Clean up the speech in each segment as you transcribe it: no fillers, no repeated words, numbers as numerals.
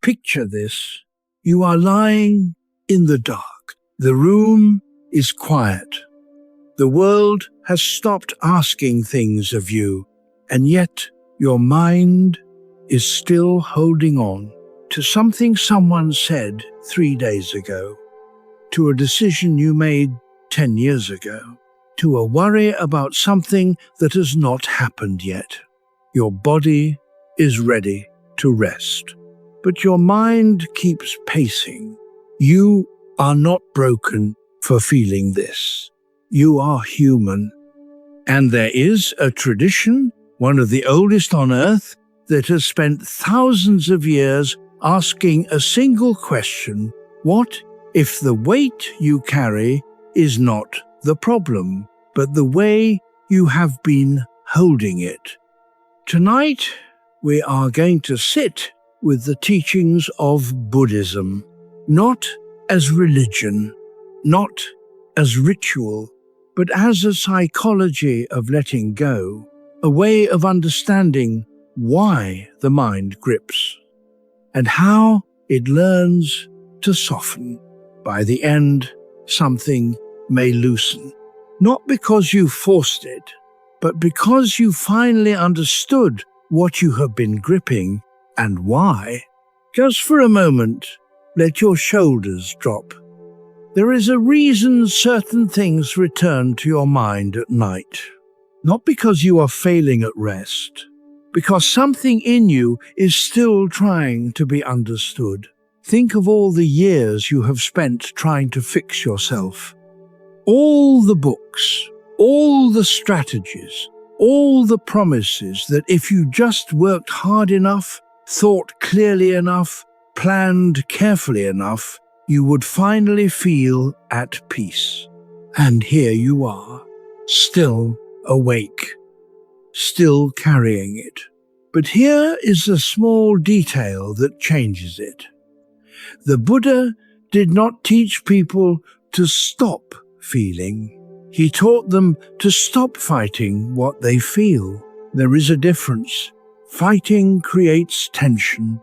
Picture this. You are lying in the dark. The room is quiet. The world has stopped asking things of you, and yet your mind is still holding on to something someone said 3 days ago, to a decision you made 10 years ago, to a worry about something that has not happened yet. Your body is ready to rest, but your mind keeps pacing. You are not broken for feeling this. You are human. And there is a tradition, one of the oldest on earth, that has spent thousands of years asking a single question: what if the weight you carry is not the problem, but the way you have been holding it? Tonight, we are going to sit with the teachings of Buddhism, not as religion, not as ritual, but as a psychology of letting go, a way of understanding why the mind grips, and how it learns to soften. By the end, something may loosen, not because you forced it, but because you finally understood what you have been gripping and why. Just for a moment, let your shoulders drop. There is a reason certain things return to your mind at night. Not because you are failing at rest, because something in you is still trying to be understood. Think of all the years you have spent trying to fix yourself. All the books, all the strategies, all the promises that if you just worked hard enough, thought clearly enough, planned carefully enough, you would finally feel at peace. And here you are, still awake, still carrying it. But here is a small detail that changes it. The Buddha did not teach people to stop feeling. He taught them to stop fighting what they feel. There is a difference. Fighting creates tension.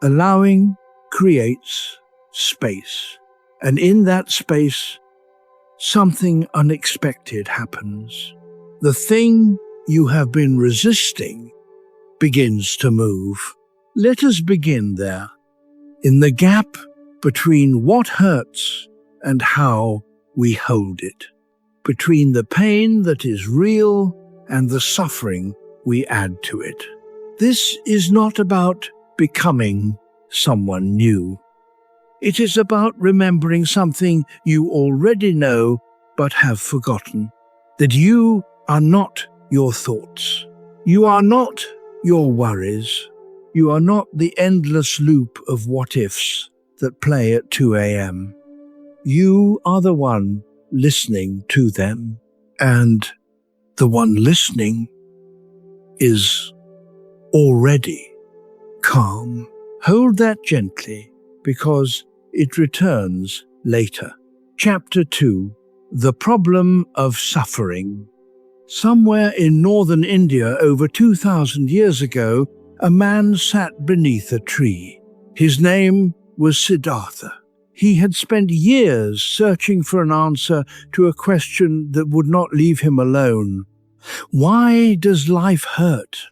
Allowing creates space. And in that space, something unexpected happens. The thing you have been resisting begins to move. Let us begin there, in the gap between what hurts and how we hold it, between the pain that is real and the suffering we add to it. This is not about becoming someone new. It is about remembering something you already know but have forgotten, that you are not your thoughts. You are not your worries. You are not the endless loop of what-ifs that play at 2 a.m. You are the one listening to them, and the one listening is already calm. Hold that gently, because it returns later. Chapter 2. The Problem of Suffering. Somewhere in northern India over 2,000 years ago, a man sat beneath a tree. His name was Siddhartha. He had spent years searching for an answer to a question that would not leave him alone. Why does life hurt?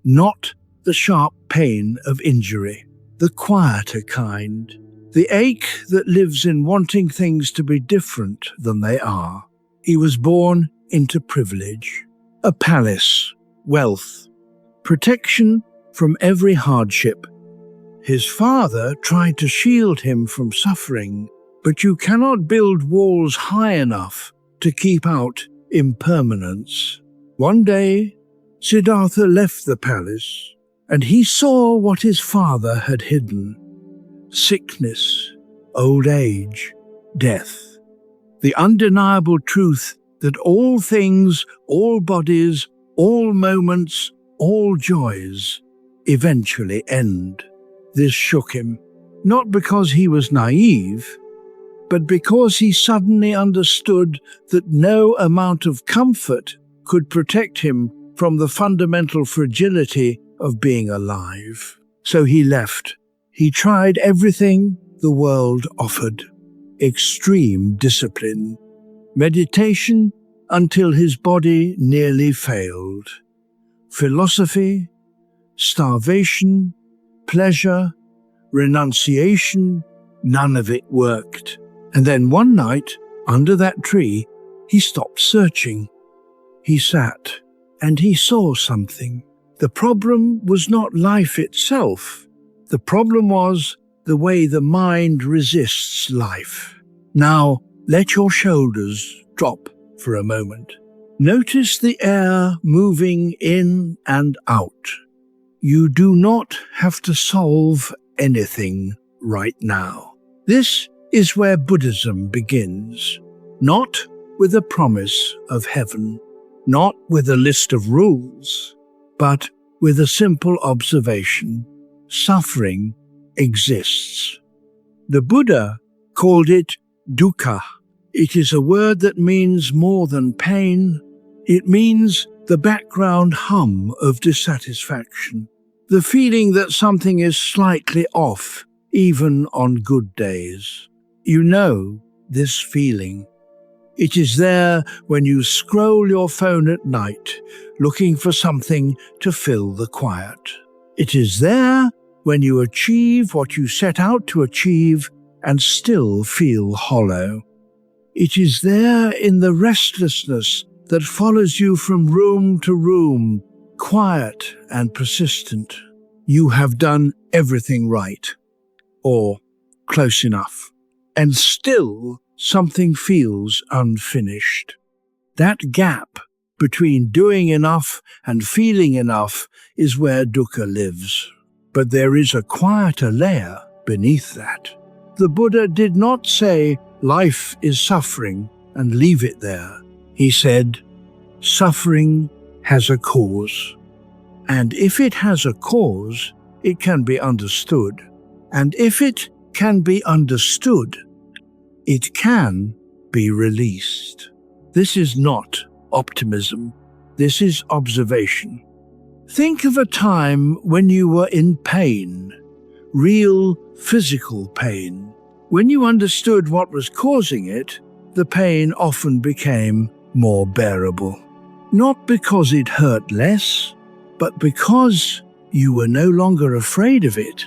Not the sharp pain of injury, the quieter kind, the ache that lives in wanting things to be different than they are. He was born into privilege, a palace, wealth, protection from every hardship. His father tried to shield him from suffering, but you cannot build walls high enough to keep out impermanence. One day, Siddhartha left the palace, and he saw what his father had hidden: sickness, old age, death. The undeniable truth that all things, all bodies, all moments, all joys eventually end. This shook him, not because he was naive, but because he suddenly understood that no amount of comfort could protect him from the fundamental fragility of being alive. So he left He tried everything the world offered: extreme discipline, meditation until his body nearly failed, philosophy, starvation, pleasure, renunciation. None of it worked. And then one night, under that tree, he stopped searching. He sat, and he saw something. The problem was not life itself. The problem was the way the mind resists life. Now, let your shoulders drop for a moment. Notice the air moving in and out. You do not have to solve anything right now. This is where Buddhism begins, not with a promise of heaven, not with a list of rules, but with a simple observation: suffering exists. The Buddha called it dukkha. It is a word that means more than pain. It means the background hum of dissatisfaction, the feeling that something is slightly off, even on good days. You know this feeling. It is there when you scroll your phone at night, looking for something to fill the quiet. It is there when you achieve what you set out to achieve and still feel hollow. It is there in the restlessness that follows you from room to room, quiet and persistent. You have done everything right, or close enough, and still something feels unfinished. That gap between doing enough and feeling enough is where dukkha lives. But there is a quieter layer beneath that. The Buddha did not say life is suffering and leave it there. He said suffering has a cause. And if it has a cause, it can be understood. And if it can be understood, it can be released. This is not optimism. This is observation. Think of a time when you were in pain, real physical pain. When you understood what was causing it, the pain often became more bearable. Not because it hurt less, but because you were no longer afraid of it.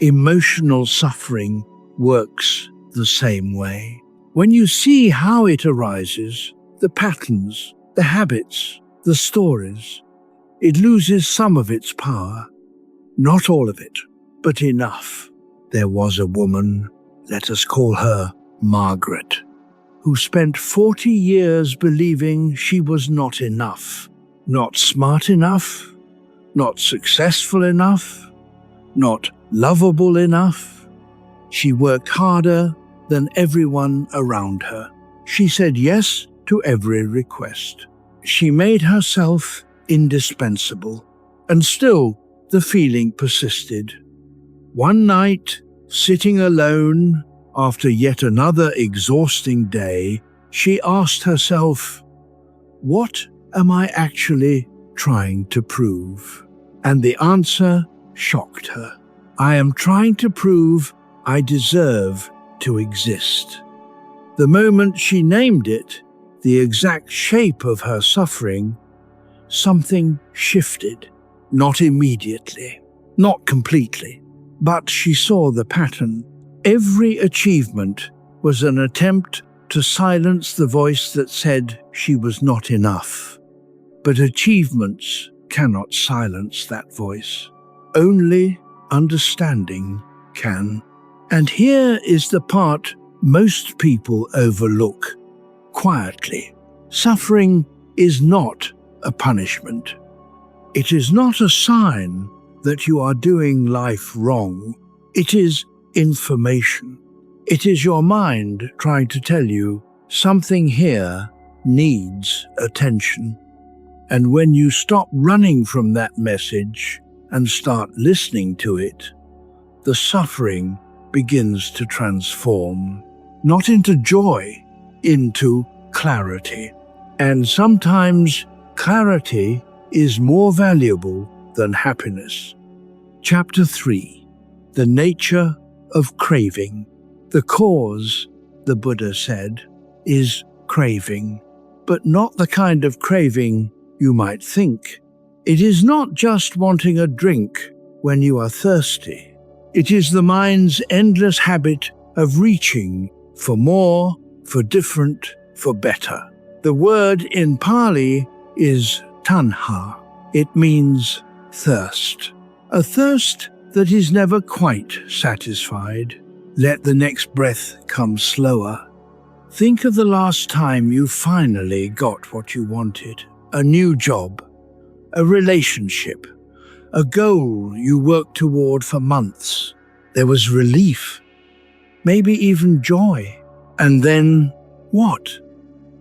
Emotional suffering works the same way. When you see how it arises, the patterns, the habits, the stories, it loses some of its power. Not all of it, but enough. There was a woman, let us call her Margaret, who spent 40 years believing she was not enough, not smart enough, not successful enough, not lovable enough. She worked harder than everyone around her. She said yes to every request. She made herself indispensable, and still the feeling persisted. One night, sitting alone after yet another exhausting day, she asked herself, "What am I actually trying to prove?" And the answer shocked her. "I am trying to prove I deserve to exist." The moment she named it, the exact shape of her suffering, something shifted. Not immediately, not completely, but she saw the pattern. Every achievement was an attempt to silence the voice that said she was not enough. But achievements cannot silence that voice. Only understanding can. And here is the part most people overlook. Quietly, suffering is not a punishment. It is not a sign that you are doing life wrong. It is information. It is your mind trying to tell you something here needs attention. And when you stop running from that message and start listening to it, the suffering begins to transform, not into joy, into clarity. And sometimes clarity is more valuable than happiness. Chapter 3. the nature of craving. The cause, the Buddha said, is craving, but not the kind of craving you might think. It is not just wanting a drink when you are thirsty. It is the mind's endless habit of reaching for more, for different, for better. The word in Pali is tanha. It means thirst. A thirst that is never quite satisfied. Let the next breath come slower. Think of the last time you finally got what you wanted. A new job, a relationship, a goal you worked toward for months. There was relief, maybe even joy. And then what?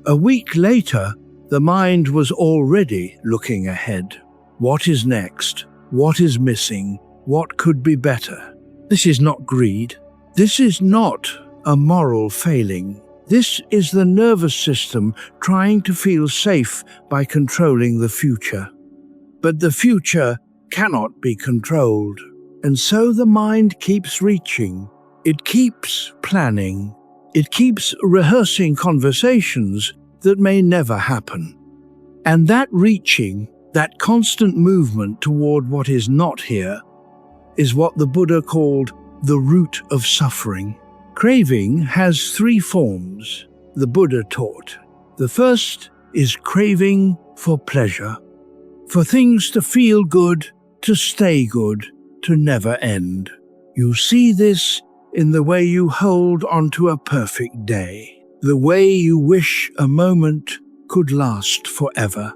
A week later, the mind was already looking ahead. What is next? What is missing? What could be better? This is not greed. This is not a moral failing. This is the nervous system trying to feel safe by controlling the future. But the future cannot be controlled, and so the mind keeps reaching. It keeps planning. It keeps rehearsing conversations that may never happen. And that reaching, that constant movement toward what is not here, is what the Buddha called the root of suffering. Craving has three forms, the Buddha taught. The first is craving for pleasure, for things to feel good, to stay good, to never end. You see this in the way you hold onto a perfect day, the way you wish a moment could last forever,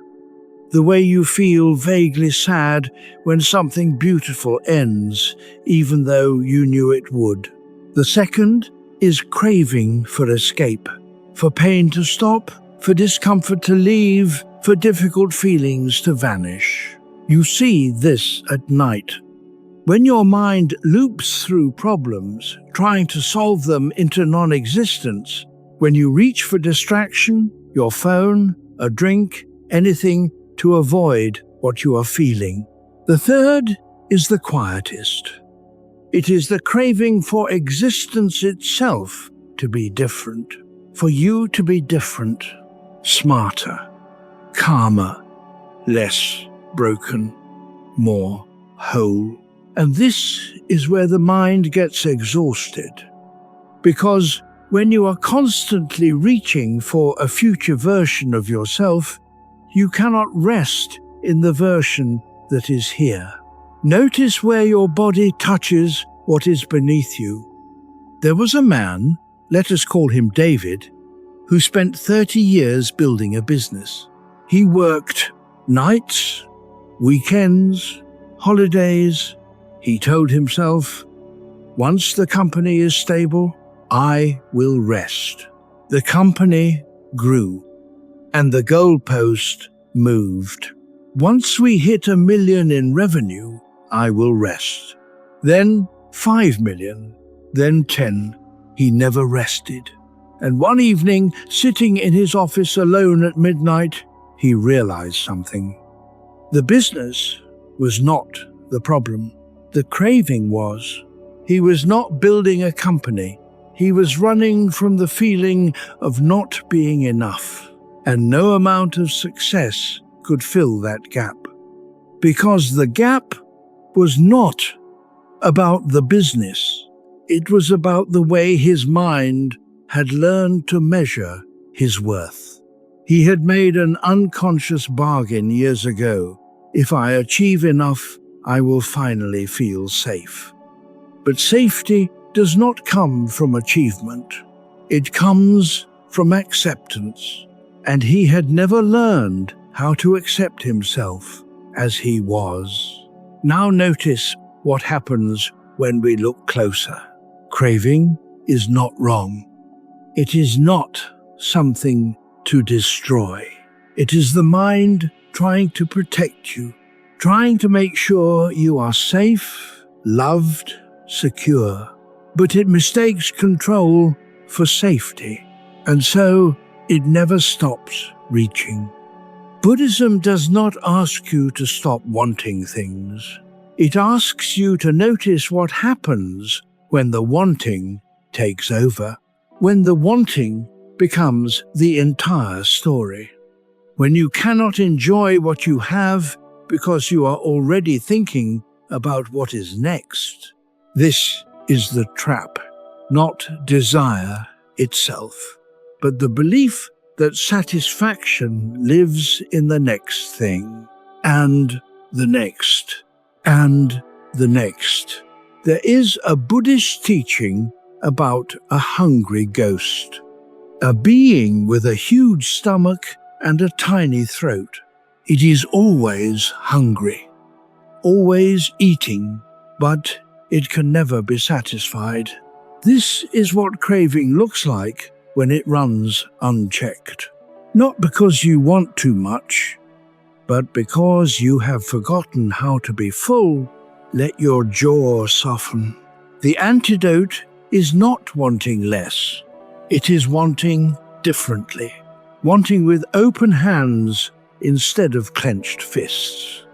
the way you feel vaguely sad when something beautiful ends, even though you knew it would. The second is craving for escape, for pain to stop, for discomfort to leave, for difficult feelings to vanish. You see this at night. When your mind loops through problems, trying to solve them into non-existence, when you reach for distraction, your phone, a drink, anything to avoid what you are feeling. The third is the quietest. It is the craving for existence itself to be different, for you to be different, smarter, calmer, less broken, more whole. And this is where the mind gets exhausted, because when you are constantly reaching for a future version of yourself, you cannot rest in the version that is here. Notice where your body touches what is beneath you. There was a man, let us call him David, who spent 30 years building a business. He worked nights, weekends, holidays. He told himself, once the company is stable, I will rest. The company grew, and the goalpost moved. Once we hit 1 million in revenue, I will rest. Then 5 million, then 10. He never rested. And one evening, sitting in his office alone at midnight, he realized something. The business was not the problem. The craving was. He was not building a company. He was running from the feeling of not being enough, and no amount of success could fill that gap. Because the gap was not about the business. It was about the way his mind had learned to measure his worth. He had made an unconscious bargain years ago. If I achieve enough, I will finally feel safe. But safety does not come from achievement. It comes from acceptance. And he had never learned how to accept himself as he was. Now notice what happens when we look closer. Craving is not wrong. It is not something to destroy. It is the mind trying to protect you, trying to make sure you are safe, loved, secure. But it mistakes control for safety, and so it never stops reaching. Buddhism does not ask you to stop wanting things. It asks you to notice what happens when the wanting takes over, when the wanting becomes the entire story, when you cannot enjoy what you have because you are already thinking about what is next. This is the trap, not desire itself, but the belief that satisfaction lives in the next thing, and the next, and the next. There is a Buddhist teaching about a hungry ghost, a being with a huge stomach and a tiny throat. It is always hungry, always eating, but it can never be satisfied. This is what craving looks like when it runs unchecked. Not because you want too much, but because you have forgotten how to be full. Let your jaw soften. The antidote is not wanting less. It is wanting differently, wanting with open hands instead of clenched fists.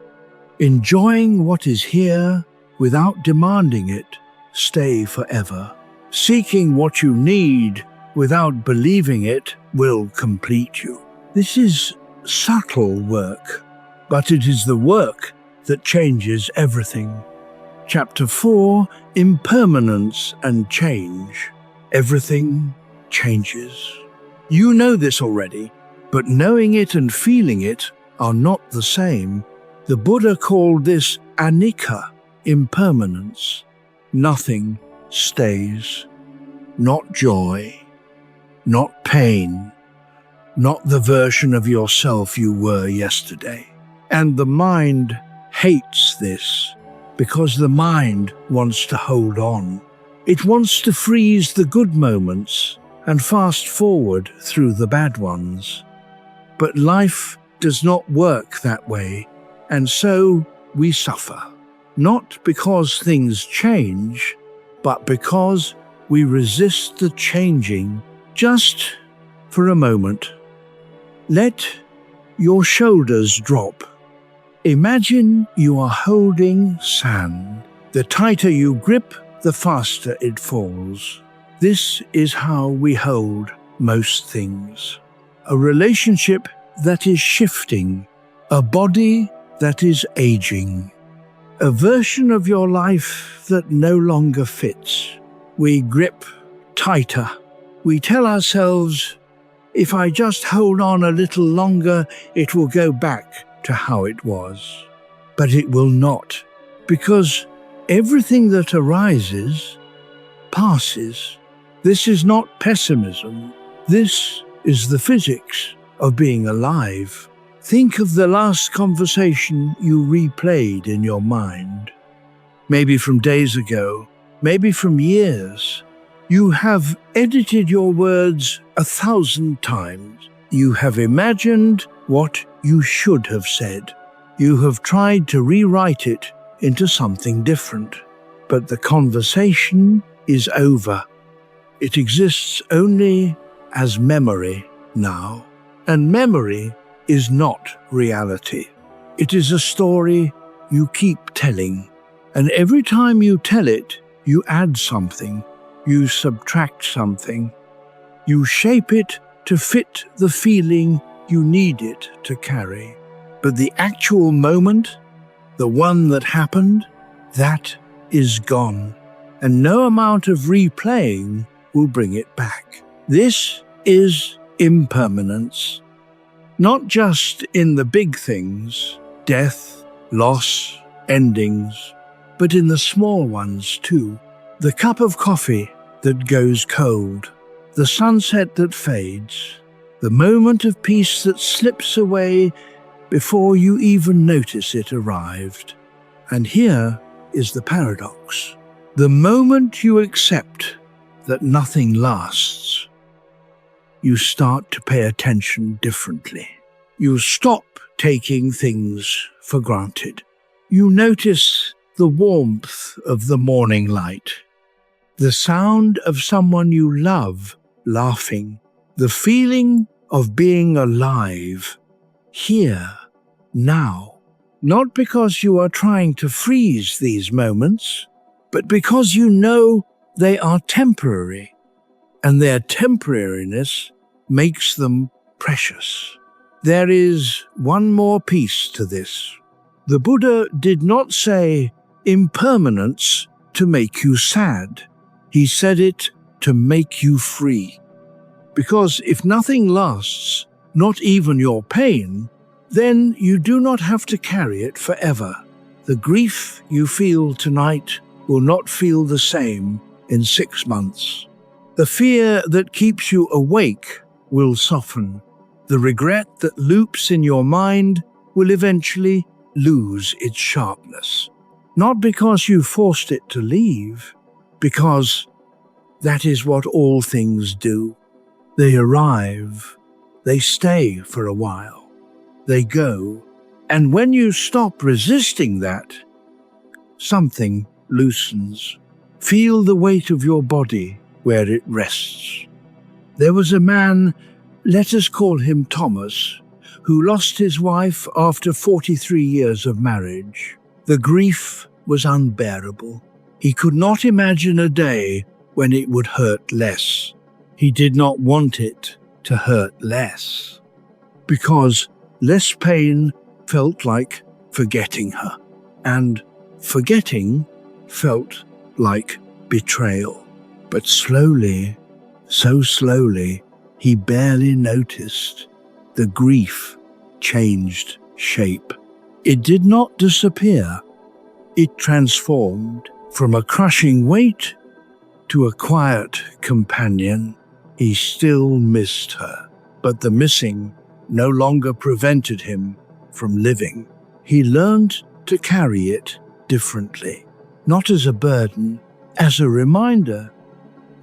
Enjoying what is here without demanding it stay forever. Seeking what you need without believing it will complete you. This is subtle work, but it is the work that changes everything. Chapter 4, Impermanence and Change. Everything changes. You know this already, but knowing it and feeling it are not the same. The Buddha called this anicca, impermanence. Nothing stays. Not joy, not pain, not the version of yourself you were yesterday. And the mind hates this because the mind wants to hold on. It wants to freeze the good moments and fast forward through the bad ones. But life does not work that way, and so we suffer. Not because things change, but because we resist the changing just for a moment. Let your shoulders drop. Imagine you are holding sand. The tighter you grip, the faster it falls. This is how we hold most things. A relationship that is shifting, a body that is aging, a version of your life that no longer fits. We grip tighter. We tell ourselves, if I just hold on a little longer, it will go back to how it was. But it will not, because everything that arises passes. This is not pessimism. This is the physics of being alive. Think of the last conversation you replayed in your mind. Maybe from days ago, maybe from years. You have edited your words 1,000 times. You have imagined what you should have said. You have tried to rewrite it into something different. But the conversation is over. It exists only as memory now. And memory is not reality. It is a story you keep telling. And every time you tell it, you add something. You subtract something. You shape it to fit the feeling you need it to carry. But the actual moment, the one that happened, that is gone. And no amount of replaying will bring it back. This is impermanence. Not just in the big things, death, loss, endings, but in the small ones too. The cup of coffee that goes cold, the sunset that fades, the moment of peace that slips away before you even notice it arrived. And here is the paradox. The moment you accept that nothing lasts, you start to pay attention differently. You stop taking things for granted. You notice the warmth of the morning light, the sound of someone you love laughing, the feeling of being alive, here, now. not because you are trying to freeze these moments, but because you know they are temporary, and their temporariness makes them precious. There is one more piece to this. The Buddha did not say impermanence to make you sad. He said it to make you free. Because if nothing lasts, not even your pain, then you do not have to carry it forever. The grief you feel tonight will not feel the same in 6 months. The fear that keeps you awake will soften. The regret that loops in your mind will eventually lose its sharpness. Not because you forced it to leave, because that is what all things do. They arrive, they stay for a while, they go, and when you stop resisting that, something loosens. Feel the weight of your body where it rests. There was a man, let us call him Thomas, who lost his wife after 43 years of marriage. The grief was unbearable. He could not imagine a day when it would hurt less. He did not want it to hurt less, because less pain felt like forgetting her, and forgetting felt like betrayal. But slowly, so slowly, he barely noticed, the grief changed shape. It did not disappear. It transformed from a crushing weight to a quiet companion. He still missed her, but the missing no longer prevented him from living. He learned to carry it differently, not as a burden, as a reminder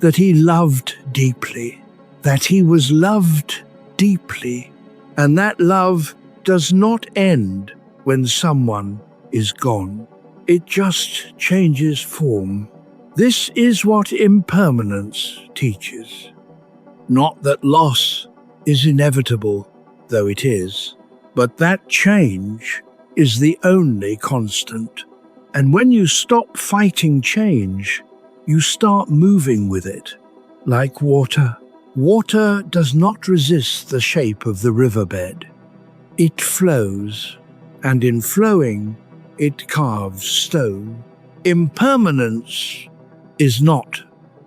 that he loved deeply, that he was loved deeply, and that love does not end when someone is gone. It just changes form. This is what impermanence teaches. Not that loss is inevitable, though it is, but that change is the only constant. And when you stop fighting change, you start moving with it, like water. Water does not resist the shape of the riverbed. It flows, and in flowing, it carves stone. Impermanence is not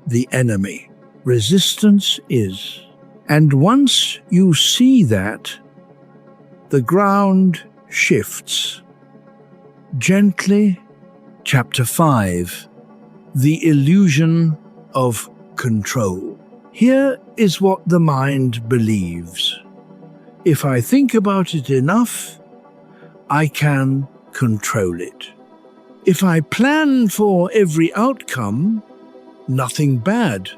the enemy. Resistance is. And once you see that, the ground shifts. Gently. Chapter 5. The illusion of control. Here is what the mind believes. If I think about it enough, I can control it. If I plan for every outcome, nothing bad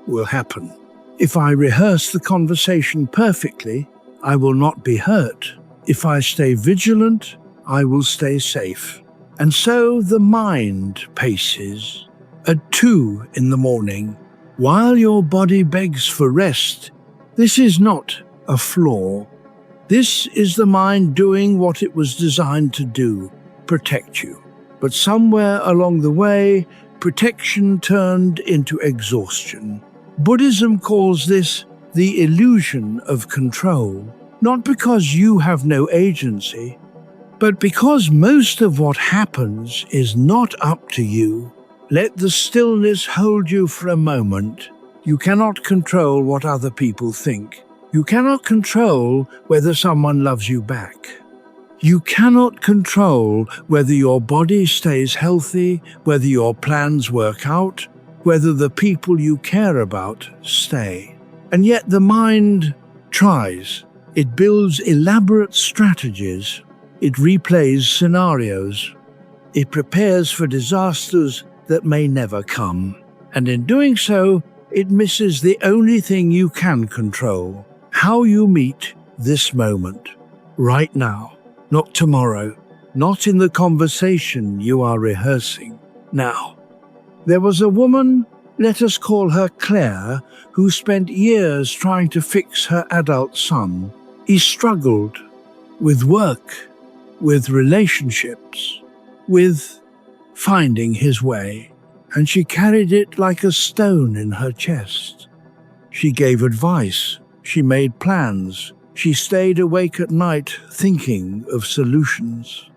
will happen. If I rehearse the conversation perfectly, I will not be hurt. If I stay vigilant, I will stay safe. And so the mind paces. At 2 in the morning, while your body begs for rest, this is not a flaw. This is the mind doing what it was designed to do, protect you. But somewhere along the way, protection turned into exhaustion. Buddhism calls this the illusion of control, not because you have no agency, but because most of what happens is not up to you. Let the stillness hold you for a moment. You cannot control what other people think. You cannot control whether someone loves you back. You cannot control whether your body stays healthy, whether your plans work out, whether the people you care about stay. And yet the mind tries. It builds elaborate strategies. It replays scenarios. It prepares for disasters that may never come. And in doing so, it misses the only thing you can control: how you meet this moment, right now, not tomorrow, not in the conversation you are rehearsing, now. There was a woman, let us call her Claire, who spent years trying to fix her adult son. He struggled with work, with relationships, with finding his way, and she carried it like a stone in her chest. She gave advice, she made plans, she stayed awake at night thinking of solutions.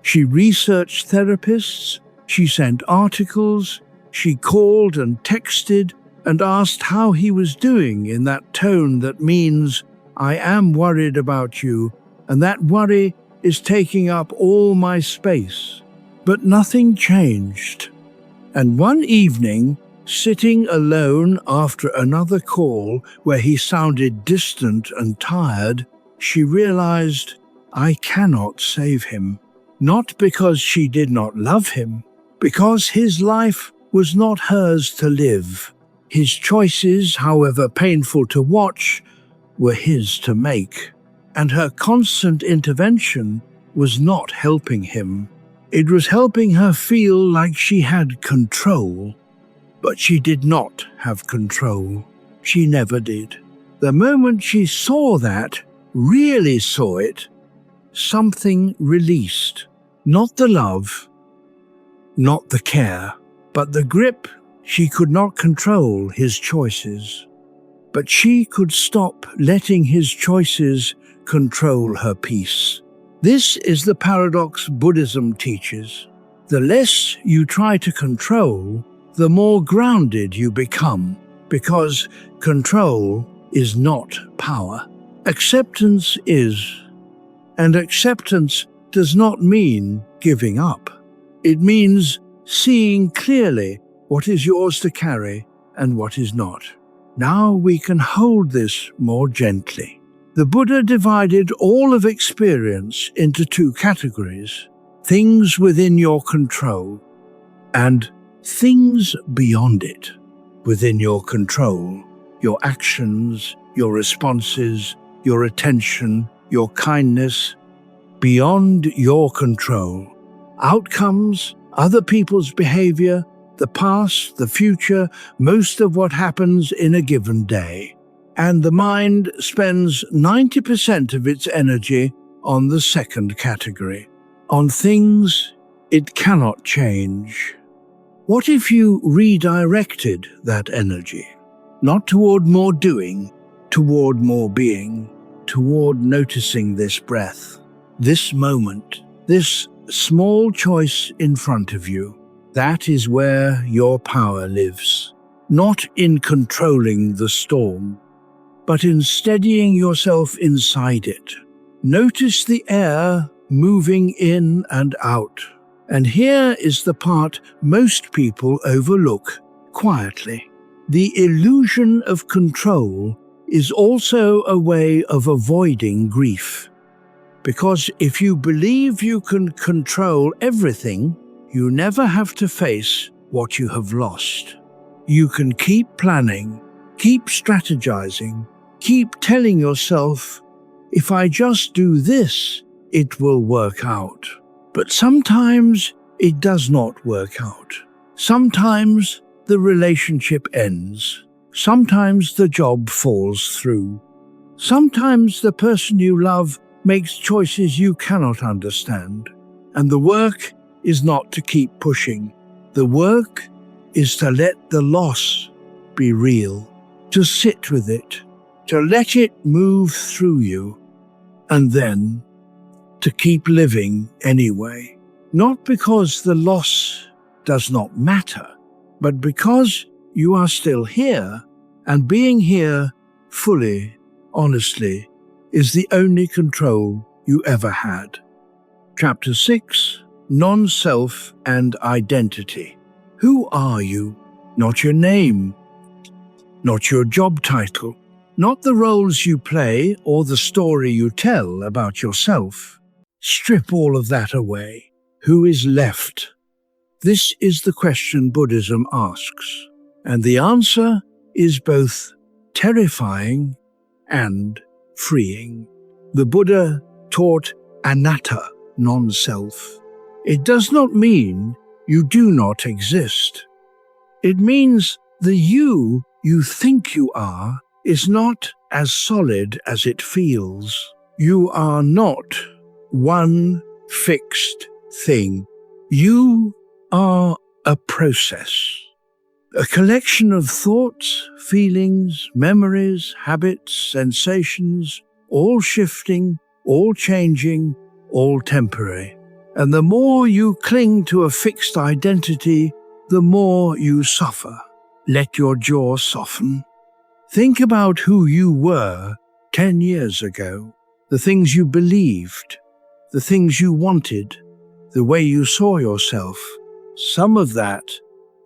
She researched therapists, she sent articles, she called and texted and asked how he was doing in that tone that means, "I am worried about you, and that worry is taking up all my space." But nothing changed. And one evening, sitting alone after another call where he sounded distant and tired, she realized, I cannot save him. Not because she did not love him, because his life was not hers to live. His choices, however painful to watch, were his to make. And her constant intervention was not helping him. It was helping her feel like she had control. But she did not have control. She never did. The moment she saw that, really saw it, something released. Not the love, not the care, but the grip. She could not control his choices. But she could stop letting his choices control her peace. This is the paradox Buddhism teaches. The less you try to control, the more grounded you become, because control is not power. Acceptance is. And acceptance does not mean giving up. It means seeing clearly what is yours to carry and what is not. Now we can hold this more gently. The Buddha divided all of experience into two categories: things within your control and things beyond it. Within your control, your actions, your responses, your attention, your kindness. Beyond your control, outcomes, other people's behavior, the past, the future, most of what happens in a given day. And the mind spends 90% of its energy on the second category, on things it cannot change. What if you redirected that energy, not toward more doing, toward more being, toward noticing this breath, this moment, this small choice in front of you? That is where your power lives, not in controlling the storm, but in steadying yourself inside it. Notice the air moving in and out. And here is the part most people overlook quietly. The illusion of control is also a way of avoiding grief. Because if you believe you can control everything, you never have to face what you have lost. You can keep planning, keep strategizing, keep telling yourself, if I just do this, it will work out. But sometimes it does not work out. Sometimes the relationship ends. Sometimes the job falls through. Sometimes the person you love makes choices you cannot understand. And the work is not to keep pushing. The work is to let the loss be real, to sit with it, to let it move through you, and then to keep living anyway. Not because the loss does not matter, but because you are still here, and being here fully, honestly, is the only control you ever had. Chapter 6, Non-Self and Identity. Who are you? Not your name, not your job title, not the roles you play or the story you tell about yourself. Strip all of that away. Who is left? This is the question Buddhism asks, and the answer is both terrifying and freeing. The Buddha taught anatta, non-self. It does not mean you do not exist. It means the you think you are is not as solid as it feels. You are not one fixed thing. You are a process. A collection of thoughts, feelings, memories, habits, sensations, all shifting, all changing, all temporary. And the more you cling to a fixed identity, the more you suffer. Let your jaw soften. Think about who you were 10 years ago, the things you believed, the things you wanted, the way you saw yourself. Some of that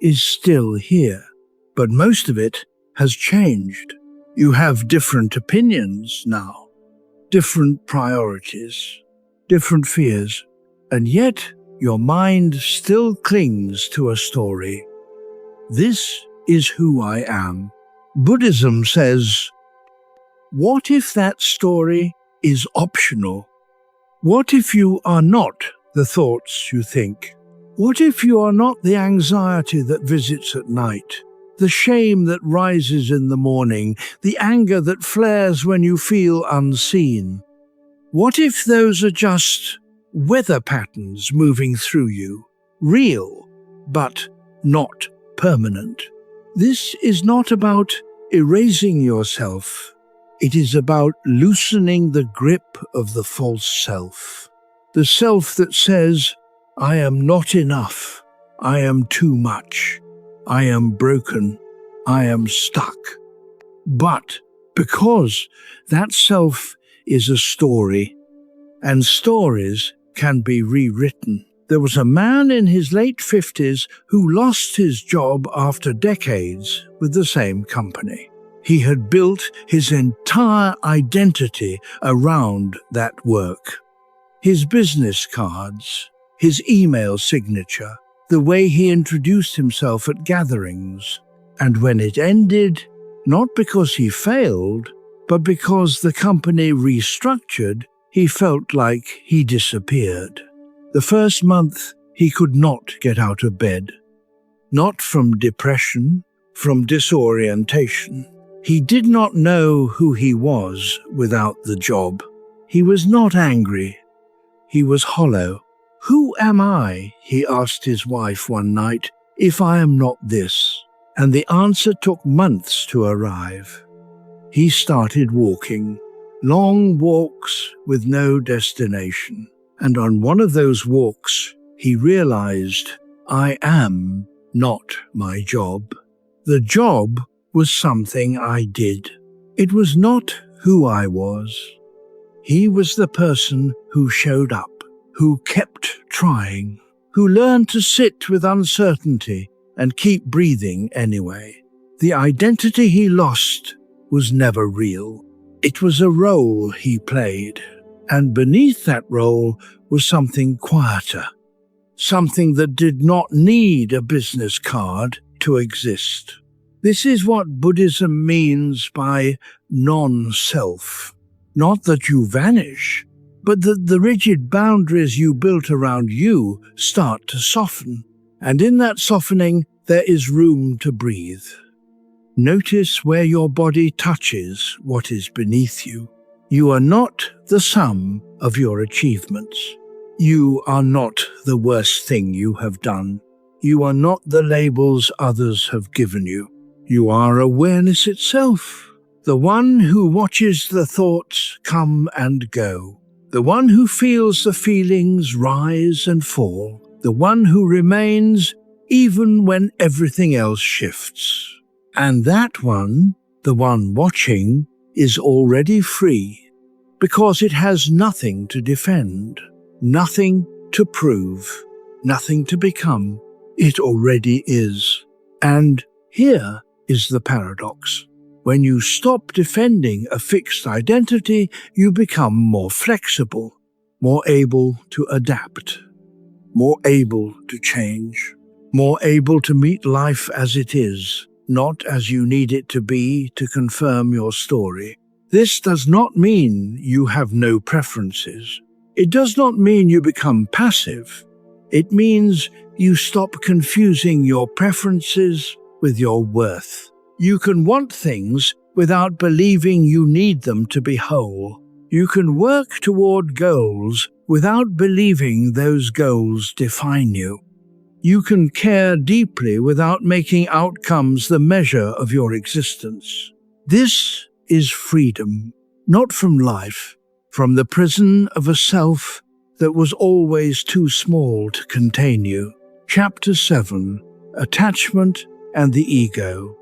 is still here, but most of it has changed. You have different opinions now, different priorities, different fears, and yet your mind still clings to a story. This is who I am. Buddhism says, what if that story is optional? What if you are not the thoughts you think? What if you are not the anxiety that visits at night, the shame that rises in the morning, the anger that flares when you feel unseen? What if those are just weather patterns moving through you, real, but not permanent? This is not about erasing yourself. It is about loosening the grip of the false self. The self that says, I am not enough, I am too much, I am broken, I am stuck. But because that self is a story, and stories can be rewritten. There was a man in his late 50s who lost his job after decades with the same company. He had built his entire identity around that work. His business cards, his email signature, the way he introduced himself at gatherings. And when it ended, not because he failed, but because the company restructured, he felt like he disappeared. The first month, he could not get out of bed. Not from depression, from disorientation. He did not know who he was without the job. He was not angry. He was hollow. Who am I, he asked his wife one night, if I am not this? And the answer took months to arrive. He started walking, long walks with no destination. And on one of those walks, he realized, I am not my job. The job was something I did. It was not who I was. He was the person who showed up, who kept trying, who learned to sit with uncertainty and keep breathing anyway. The identity he lost was never real. It was a role he played, and beneath that role was something quieter, something that did not need a business card to exist. This is what Buddhism means by non-self. Not that you vanish, but that the rigid boundaries you built around you start to soften. And in that softening, there is room to breathe. Notice where your body touches what is beneath you. You are not the sum of your achievements. You are not the worst thing you have done. You are not the labels others have given you. You are awareness itself, the one who watches the thoughts come and go, the one who feels the feelings rise and fall, the one who remains even when everything else shifts. And that one, the one watching, is already free, because it has nothing to defend, nothing to prove, nothing to become. It already is. And here is the paradox. When you stop defending a fixed identity, you become more flexible, more able to adapt, more able to change, more able to meet life as it is, not as you need it to be to confirm your story. This does not mean you have no preferences. It does not mean you become passive. It means you stop confusing your preferences with your worth. You can want things without believing you need them to be whole. You can work toward goals without believing those goals define you. You can care deeply without making outcomes the measure of your existence. This is freedom, not from life, from the prison of a self that was always too small to contain you. Chapter 7: Attachment and the Ego.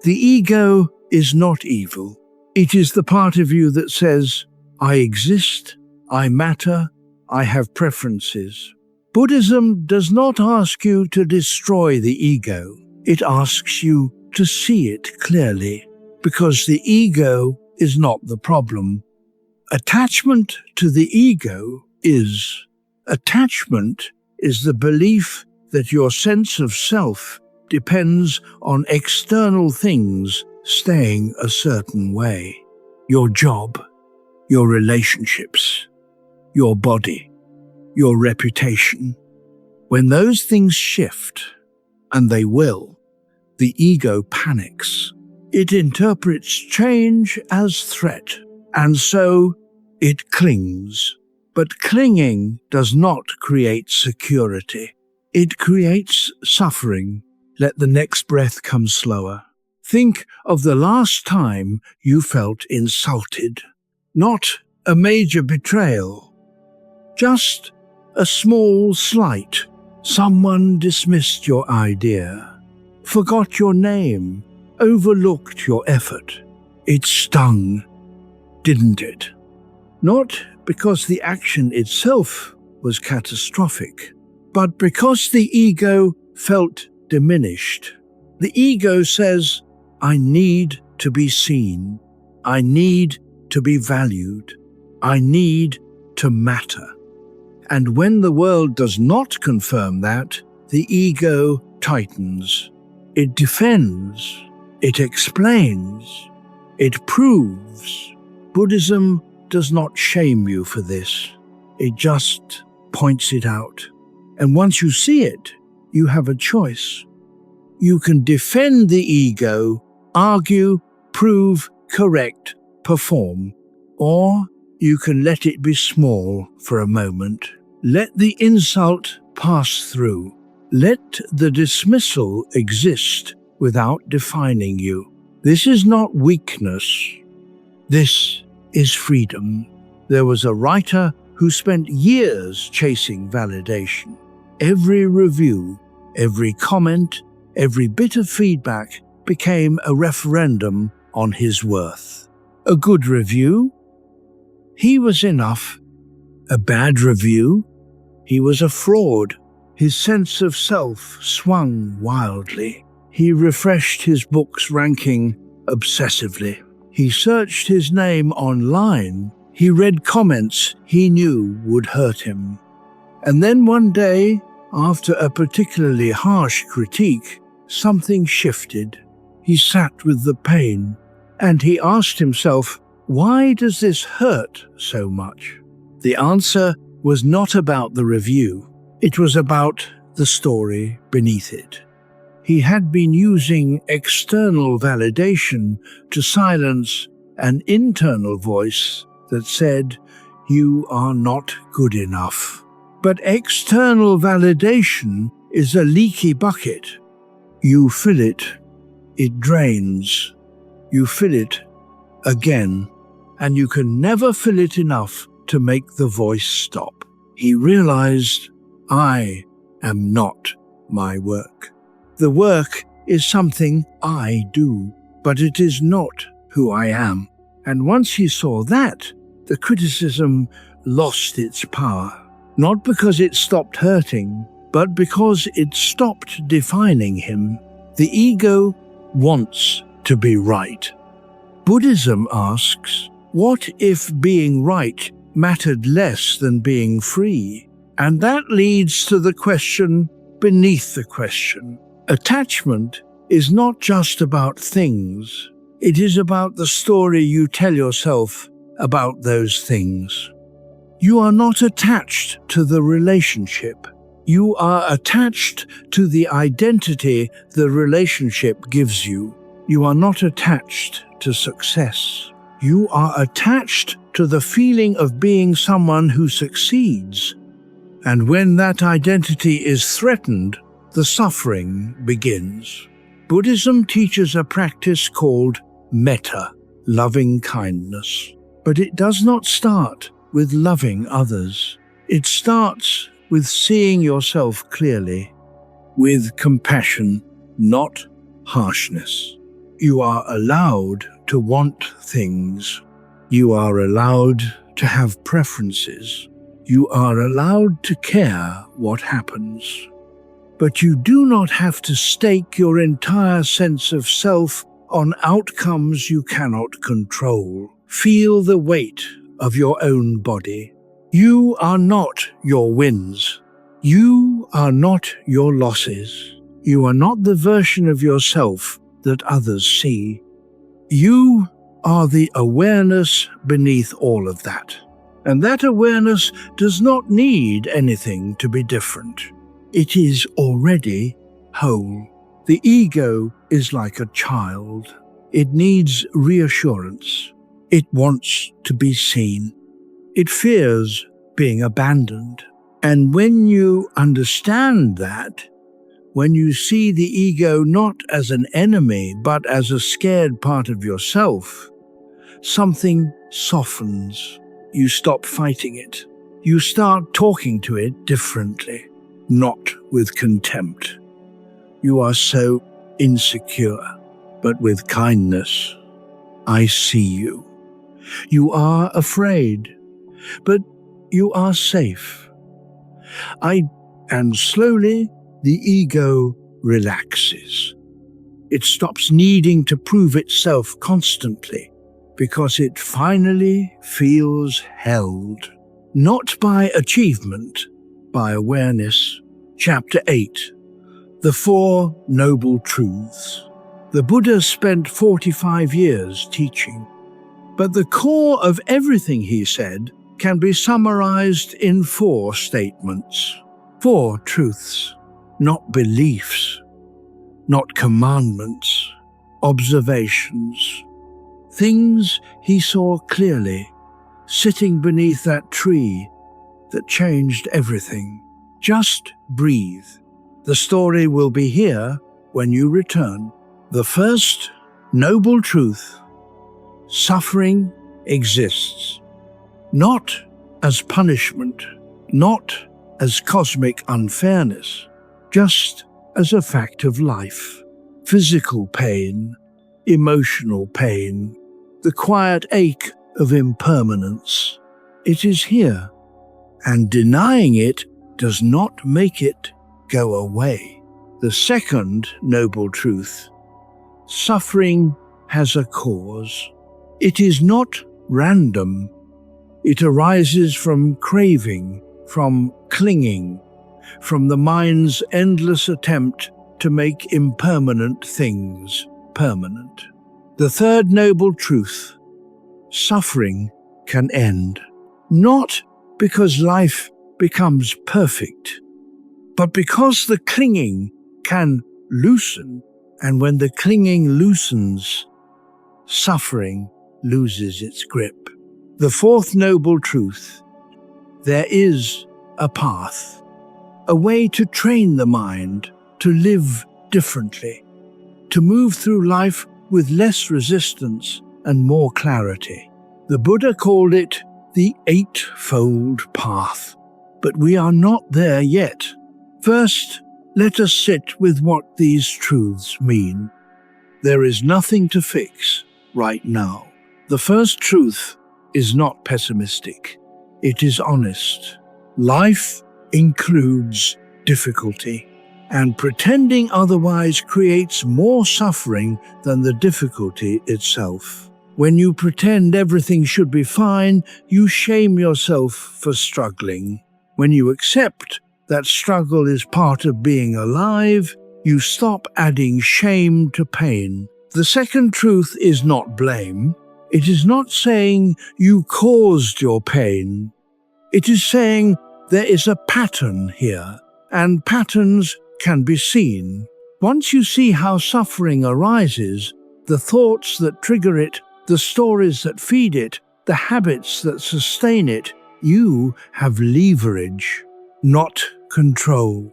The ego is not evil. It is the part of you that says, I exist, I matter, I have preferences. Buddhism does not ask you to destroy the ego. It asks you to see it clearly, because the ego is not the problem. Attachment to the ego is. Attachment is the belief that your sense of self depends on external things staying a certain way. Your job, your relationships, your body, your reputation. When those things shift, and they will, the ego panics. It interprets change as threat, and so it clings. But clinging does not create security. It creates suffering. Let the next breath come slower. Think of the last time you felt insulted. Not a major betrayal. Just a small slight. Someone dismissed your idea, forgot your name, overlooked your effort. It stung, didn't it? Not because the action itself was catastrophic, but because the ego felt diminished. The ego says, I need to be seen. I need to be valued. I need to matter. And when the world does not confirm that, the ego tightens. It defends. It explains. It proves. Buddhism does not shame you for this. It just points it out. And once you see it, you have a choice. You can defend the ego, argue, prove, correct, perform, or you can let it be small for a moment. Let the insult pass through. Let the dismissal exist without defining you. This is not weakness. This is freedom. There was a writer who spent years chasing validation. Every review, every comment, every bit of feedback became a referendum on his worth. A good review? He was enough. A bad review? He was a fraud. His sense of self swung wildly. He refreshed his book's ranking obsessively. He searched his name online. He read comments he knew would hurt him. And then one day, after a particularly harsh critique, something shifted. He sat with the pain, and he asked himself, why does this hurt so much? The answer was not about the review. It was about the story beneath it. He had been using external validation to silence an internal voice that said, you are not good enough. But external validation is a leaky bucket. You fill it, it drains. You fill it again, and you can never fill it enough to make the voice stop. He realized, I am not my work. The work is something I do, but it is not who I am. And once he saw that, the criticism lost its power. Not because it stopped hurting, but because it stopped defining him. The ego wants to be right. Buddhism asks, what if being right mattered less than being free? And that leads to the question beneath the question. Attachment is not just about things. It is about the story you tell yourself about those things. You are not attached to the relationship. You are attached to the identity the relationship gives you. You are not attached to success. You are attached to to the feeling of being someone who succeeds. And when that identity is threatened, the suffering begins. Buddhism teaches a practice called metta, loving kindness. But it does not start with loving others. It starts with seeing yourself clearly, with compassion, not harshness. You are allowed to want things. You are allowed to have preferences. You are allowed to care what happens. But you do not have to stake your entire sense of self on outcomes you cannot control. Feel the weight of your own body. You are not your wins. You are not your losses. You are not the version of yourself that others see. You are the awareness beneath all of that. And that awareness does not need anything to be different. It is already whole. The ego is like a child. It needs reassurance. It wants to be seen. It fears being abandoned. And when you understand that, when you see the ego not as an enemy but as a scared part of yourself, something softens. You stop fighting it. You start talking to it differently, not with contempt. You are so insecure, but with kindness. I see you. You are afraid, but you are safe. And slowly the ego relaxes. It stops needing to prove itself constantly because it finally feels held, not by achievement, by awareness. Chapter 8. The Four Noble Truths. The Buddha spent 45 years teaching, but the core of everything he said can be summarized in 4 statements. 4 truths, not beliefs, not commandments, observations. Things he saw clearly, sitting beneath that tree that changed everything. Just breathe. The story will be here when you return. The first noble truth: suffering exists, not as punishment, not as cosmic unfairness, just as a fact of life. Physical pain, emotional pain, the quiet ache of impermanence. It is here, and denying it does not make it go away. The second noble truth: suffering has a cause. It is not random. It arises from craving, from clinging, from the mind's endless attempt to make impermanent things permanent. The third noble truth: suffering can end, not because life becomes perfect, but because the clinging can loosen, and when the clinging loosens, suffering loses its grip. The fourth noble truth: there is a path, a way to train the mind to live differently, to move through life with less resistance and more clarity. The Buddha called it the Eightfold Path, but we are not there yet. First, let us sit with what these truths mean. There is nothing to fix right now. The first truth is not pessimistic. It is honest. Life includes difficulty, and pretending otherwise creates more suffering than the difficulty itself. When you pretend everything should be fine, you shame yourself for struggling. When you accept that struggle is part of being alive, you stop adding shame to pain. The second truth is not blame. It is not saying you caused your pain. It is saying there is a pattern here, and patterns can be seen. Once you see how suffering arises, the thoughts that trigger it, the stories that feed it, the habits that sustain it. You have leverage, not control,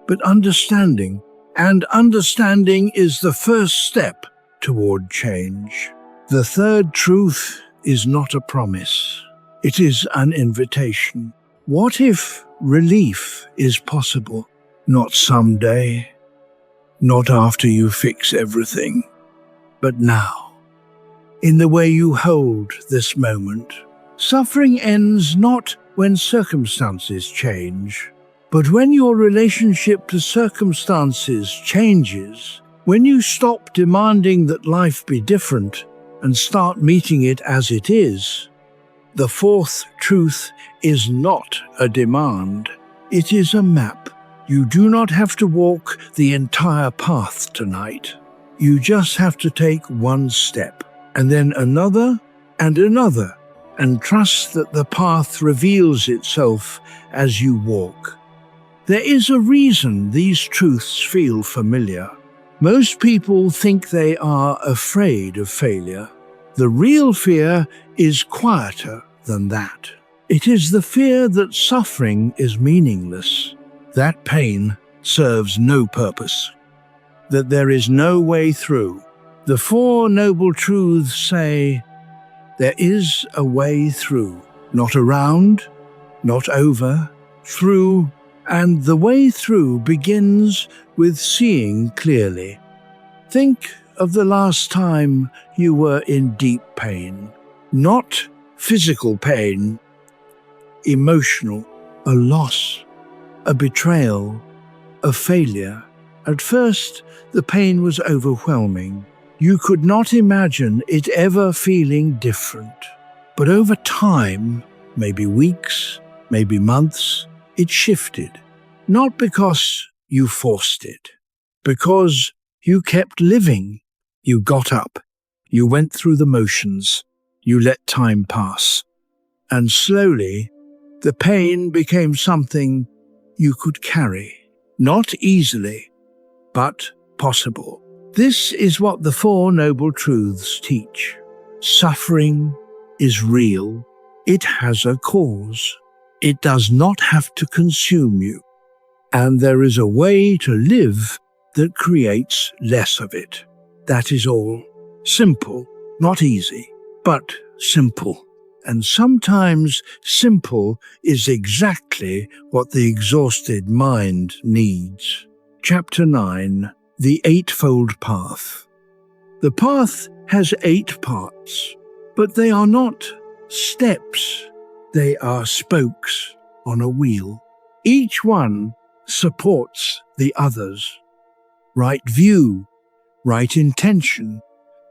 but understanding. And understanding is the first step toward change. The third truth is not a promise. It is an invitation. What if relief is possible? Not someday, not after you fix everything, but now, in the way you hold this moment. Suffering ends not when circumstances change, but when your relationship to circumstances changes, when you stop demanding that life be different and start meeting it as it is. The fourth truth is not a demand. It is a map. You do not have to walk the entire path tonight. You just have to take one step, and then another and another, and trust that the path reveals itself as you walk. There is a reason these truths feel familiar. Most people think they are afraid of failure. The real fear is quieter than that. It is the fear that suffering is meaningless, that pain serves no purpose, that there is no way through. The Four Noble Truths say, there is a way through, not around, not over, through, and the way through begins with seeing clearly. Think of the last time you were in deep pain, not physical pain, emotional, a loss, a betrayal, a failure. At first, the pain was overwhelming. You could not imagine it ever feeling different. But over time, maybe weeks, maybe months, it shifted. Not because you forced it, because you kept living. You got up, you went through the motions, you let time pass. And slowly, the pain became something you could carry. Not easily, but possible. This is what the Four Noble Truths teach. Suffering is real. It has a cause. It does not have to consume you. And there is a way to live that creates less of it. That is all. Simple, not easy, but simple. And sometimes simple is exactly what the exhausted mind needs. Chapter 9. The Eightfold Path. The path has 8 parts, but they are not steps. They are spokes on a wheel. Each one supports the others. Right view, right intention,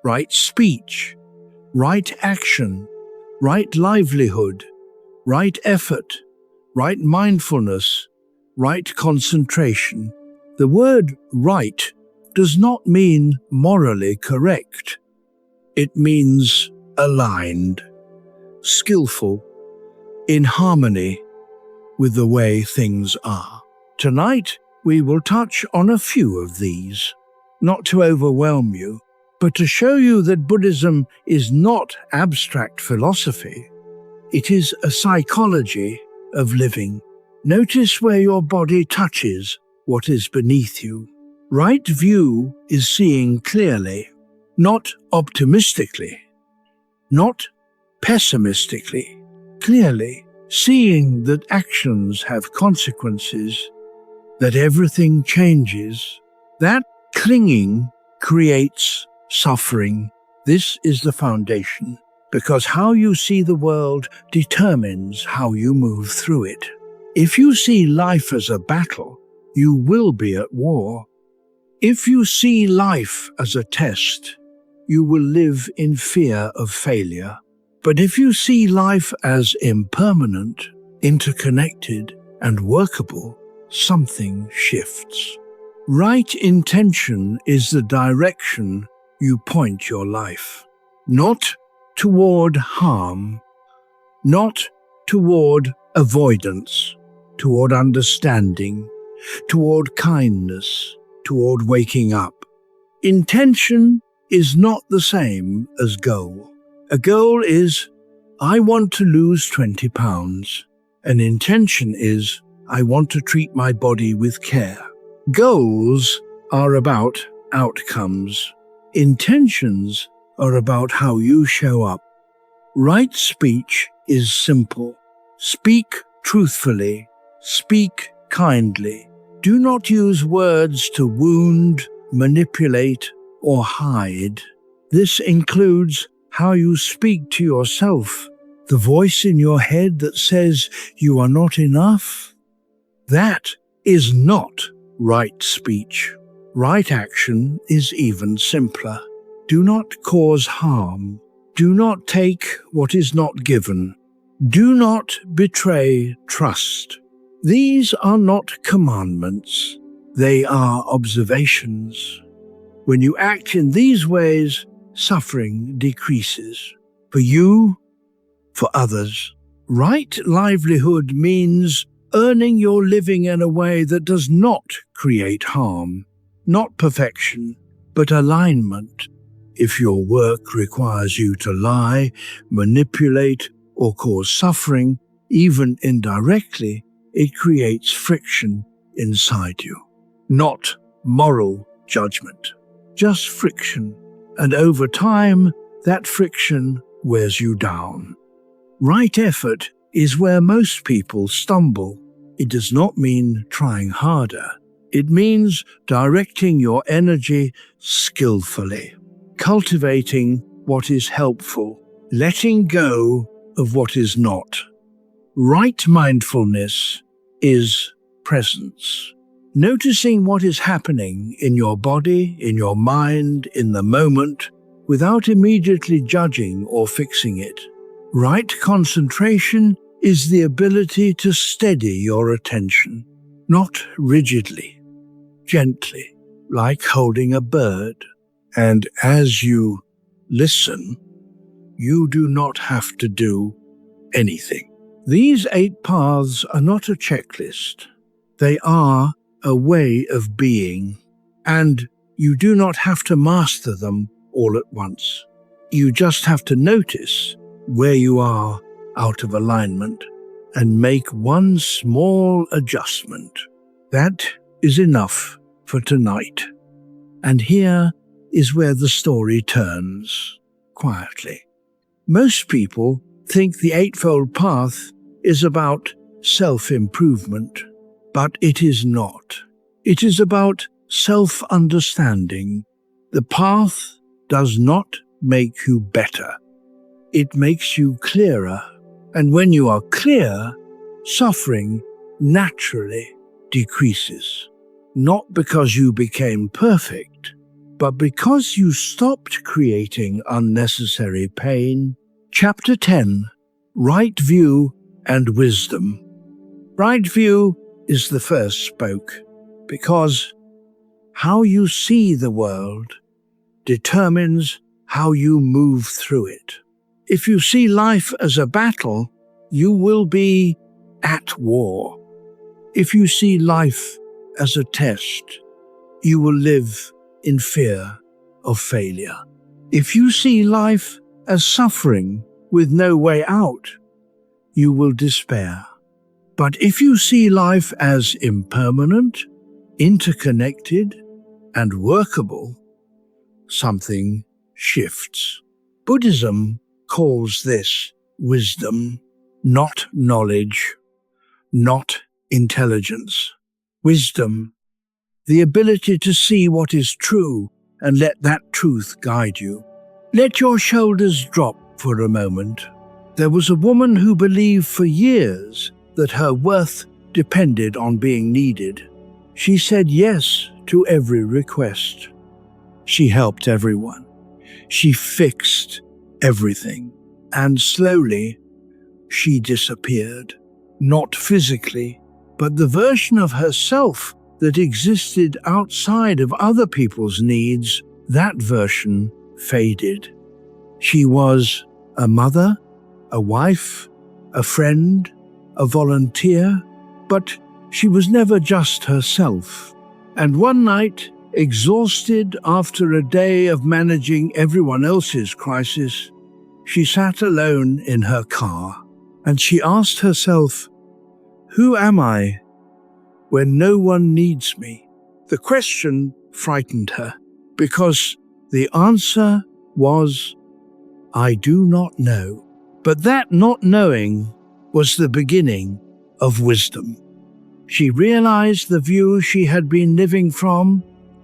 right speech, right action, right livelihood, right effort, right mindfulness, right concentration. The word right does not mean morally correct. It means aligned, skillful, in harmony with the way things are. Tonight, we will touch on a few of these, not to overwhelm you, but to show you that Buddhism is not abstract philosophy. It is a psychology of living. Notice where your body touches what is beneath you. Right view is seeing clearly, not optimistically, not pessimistically, clearly, seeing that actions have consequences, that everything changes. That clinging creates suffering. This is the foundation, because how you see the world determines how you move through it. If you see life as a battle, you will be at war. If you see life as a test, you will live in fear of failure. But if you see life as impermanent, interconnected, and workable, something shifts. Right intention is the direction you point your life. Not toward harm, not toward avoidance, toward understanding, toward kindness, toward waking up. Intention is not the same as goal. A goal is I want to lose 20 pounds. An intention is, I want to treat my body with care. Goals are about outcomes. Intentions are about how you show up. Right speech is simple. Speak truthfully. Speak kindly. Do not use words to wound, manipulate, or hide. This includes how you speak to yourself, the voice in your head that says you are not enough. That is not right speech. Right action is even simpler. Do not cause harm. Do not take what is not given. Do not betray trust. These are not commandments. They are observations. When you act in these ways, suffering decreases. For you, for others. Right livelihood means earning your living in a way that does not create harm. Not perfection, but alignment. If your work requires you to lie, manipulate, or cause suffering, even indirectly, it creates friction inside you. Not moral judgment, just friction. And over time, that friction wears you down. Right effort is where most people stumble. It does not mean trying harder. It means directing your energy skillfully, cultivating what is helpful, letting go of what is not. Right mindfulness is presence. Noticing what is happening in your body, in your mind, in the moment, without immediately judging or fixing it. Right concentration is the ability to steady your attention, not rigidly, gently, like holding a bird. And as you listen, you do not have to do anything. These 8 paths are not a checklist. They are a way of being, and you do not have to master them all at once. You just have to notice where you are out of alignment and make one small adjustment. That is enough for tonight. And here is where the story turns, quietly. Most people think the Eightfold Path is about self-improvement, but it is not. It is about self-understanding. The path does not make you better. It makes you clearer. And when you are clear, suffering naturally decreases. Not because you became perfect, but because you stopped creating unnecessary pain. Chapter 10, Right View and Wisdom. Right view is the first spoke, because how you see the world determines how you move through it. If you see life as a battle, you will be at war. If you see life as a test, you will live in fear of failure. If you see life as suffering with no way out, you will despair. But if you see life as impermanent, interconnected, and workable, something shifts. Buddhism calls this wisdom, not knowledge, not intelligence. Wisdom, the ability to see what is true and let that truth guide you. Let your shoulders drop for a moment. There was a woman who believed for years that her worth depended on being needed. She said yes to every request. She helped everyone. She fixed everything. And slowly, she disappeared. Not physically, but the version of herself that existed outside of other people's needs, that version faded. She was a mother, a wife, a friend, a volunteer, but she was never just herself. And one night, exhausted after a day of managing everyone else's crisis, she sat alone in her car, and she asked herself, "Who am I when no one needs me?" The question frightened her, because the answer was, "I do not know." But that not knowing was the beginning of wisdom. She realized the view she had been living from,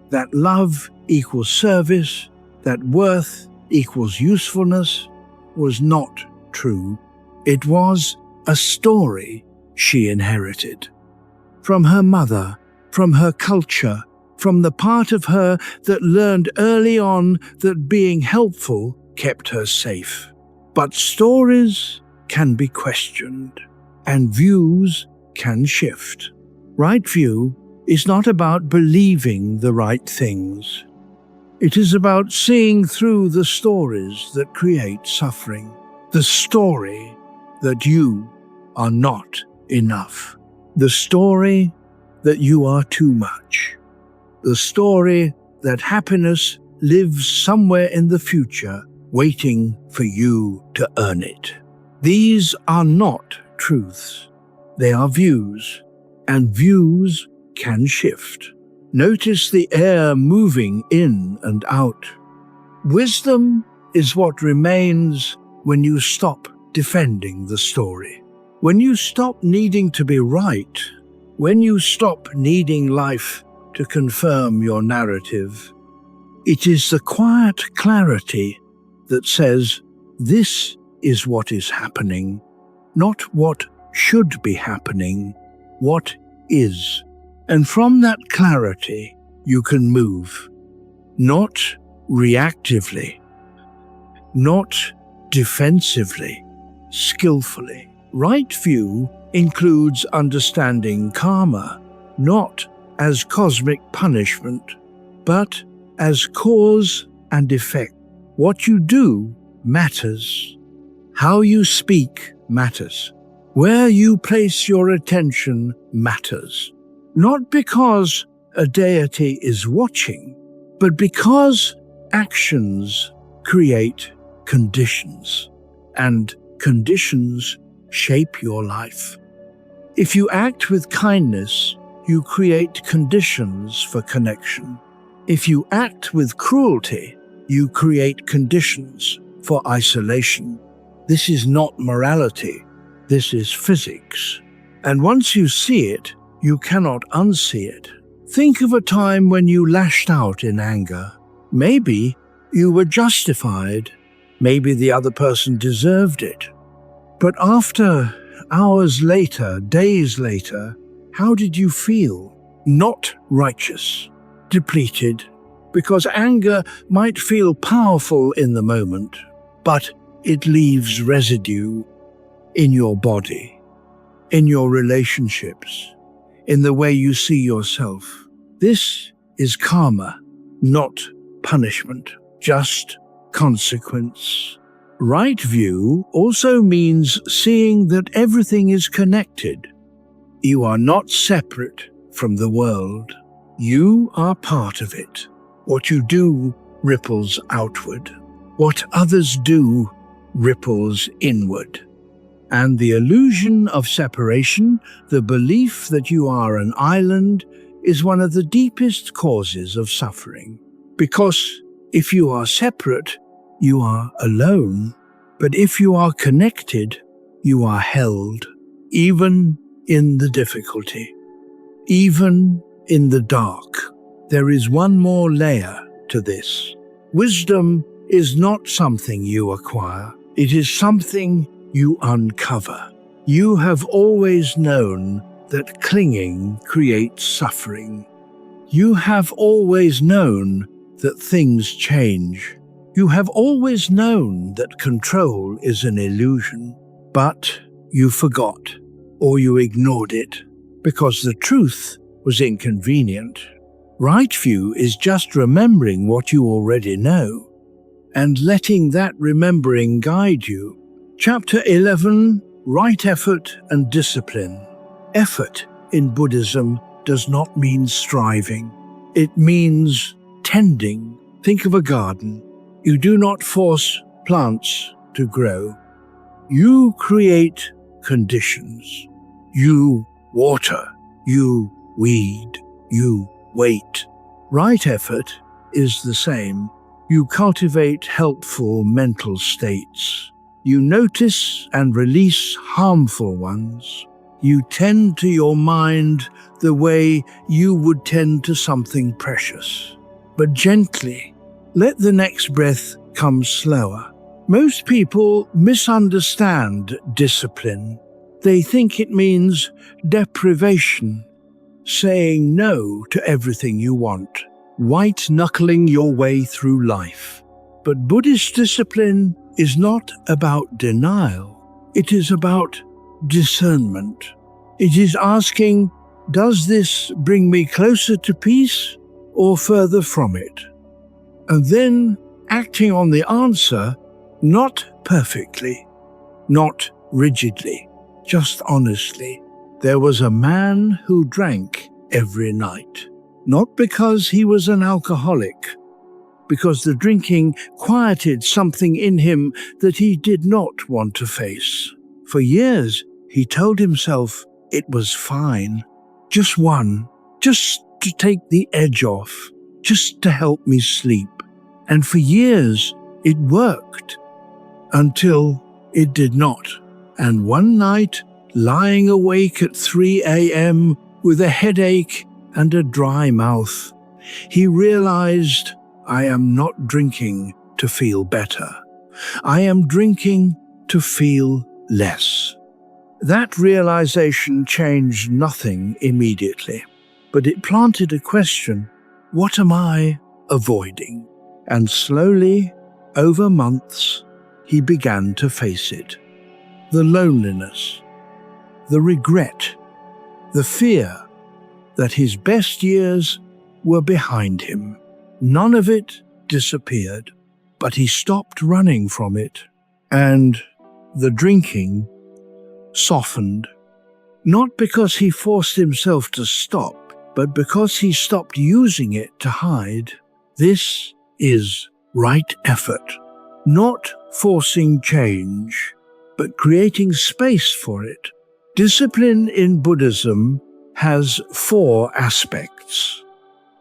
that love equals service, that worth equals usefulness, was not true. It was a story she inherited from her mother, from her culture, from the part of her that learned early on that being helpful kept her safe. But stories can be questioned, and views can shift. Right view is not about believing the right things. It is about seeing through the stories that create suffering. The story that you are not enough. The story that you are too much. The story that happiness lives somewhere in the future, waiting for you to earn it. These are not truths. They are views, and views can shift. Notice the air moving in and out. Wisdom is what remains when you stop defending the story. When you stop needing to be right, when you stop needing life to confirm your narrative. It is the quiet clarity that says, this is what is happening, not what should be happening, what is. And from that clarity, you can move, not reactively, not defensively, skillfully. Right view includes understanding karma, not as cosmic punishment, but as cause and effect. What you do matters. How you speak matters. Where you place your attention matters. Not because a deity is watching, but because actions create conditions, and conditions shape your life. If you act with kindness, you create conditions for connection. If you act with cruelty, you create conditions for isolation. This is not morality, this is physics. And once you see it, you cannot unsee it. Think of a time when you lashed out in anger. Maybe you were justified, maybe the other person deserved it. But after hours later, days later, how did you feel? Not righteous, depleted, because anger might feel powerful in the moment, but it leaves residue in your body, in your relationships, in the way you see yourself. This is karma, not punishment, just consequence. Right view also means seeing that everything is connected. You are not separate from the world. You are part of it. What you do ripples outward. What others do ripples inward. And the illusion of separation, the belief that you are an island, is one of the deepest causes of suffering. Because if you are separate, you are alone. But if you are connected, you are held, even in the difficulty, even in the dark. There is one more layer to this. Wisdom is not something you acquire. It is something you uncover. You have always known that clinging creates suffering. You have always known that things change. You have always known that control is an illusion, but you forgot, or you ignored it, because the truth was inconvenient. Right view is just remembering what you already know, and letting that remembering guide you. Chapter 11, Right Effort and Discipline. Effort in Buddhism does not mean striving. It means tending. Think of a garden. You do not force plants to grow. You create conditions. You water. You weed. You wait. Right effort is the same. You cultivate helpful mental states. You notice and release harmful ones. You tend to your mind the way you would tend to something precious. But gently, let the next breath come slower. Most people misunderstand discipline. They think it means deprivation, saying no to everything you want, white-knuckling your way through life. But Buddhist discipline is not about denial. It is about discernment. It is asking, does this bring me closer to peace or further from it? And then acting on the answer, not perfectly, not rigidly, just honestly. There was a man who drank every night, not because he was an alcoholic, because the drinking quieted something in him that he did not want to face. For years, he told himself it was fine. Just one, just to take the edge off, just to help me sleep. And for years, it worked, until it did not. And one night, lying awake at 3 a.m. with a headache and a dry mouth, he realized, I am not drinking to feel better. I am drinking to feel less. That realization changed nothing immediately, but it planted a question: what am I avoiding? And slowly, over months, he began to face it. The loneliness, the regret, the fear that his best years were behind him. None of it disappeared, but he stopped running from it, and the drinking softened. Not because he forced himself to stop, but because he stopped using it to hide. This is right effort, not forcing change, but creating space for it. Discipline in Buddhism has 4 aspects: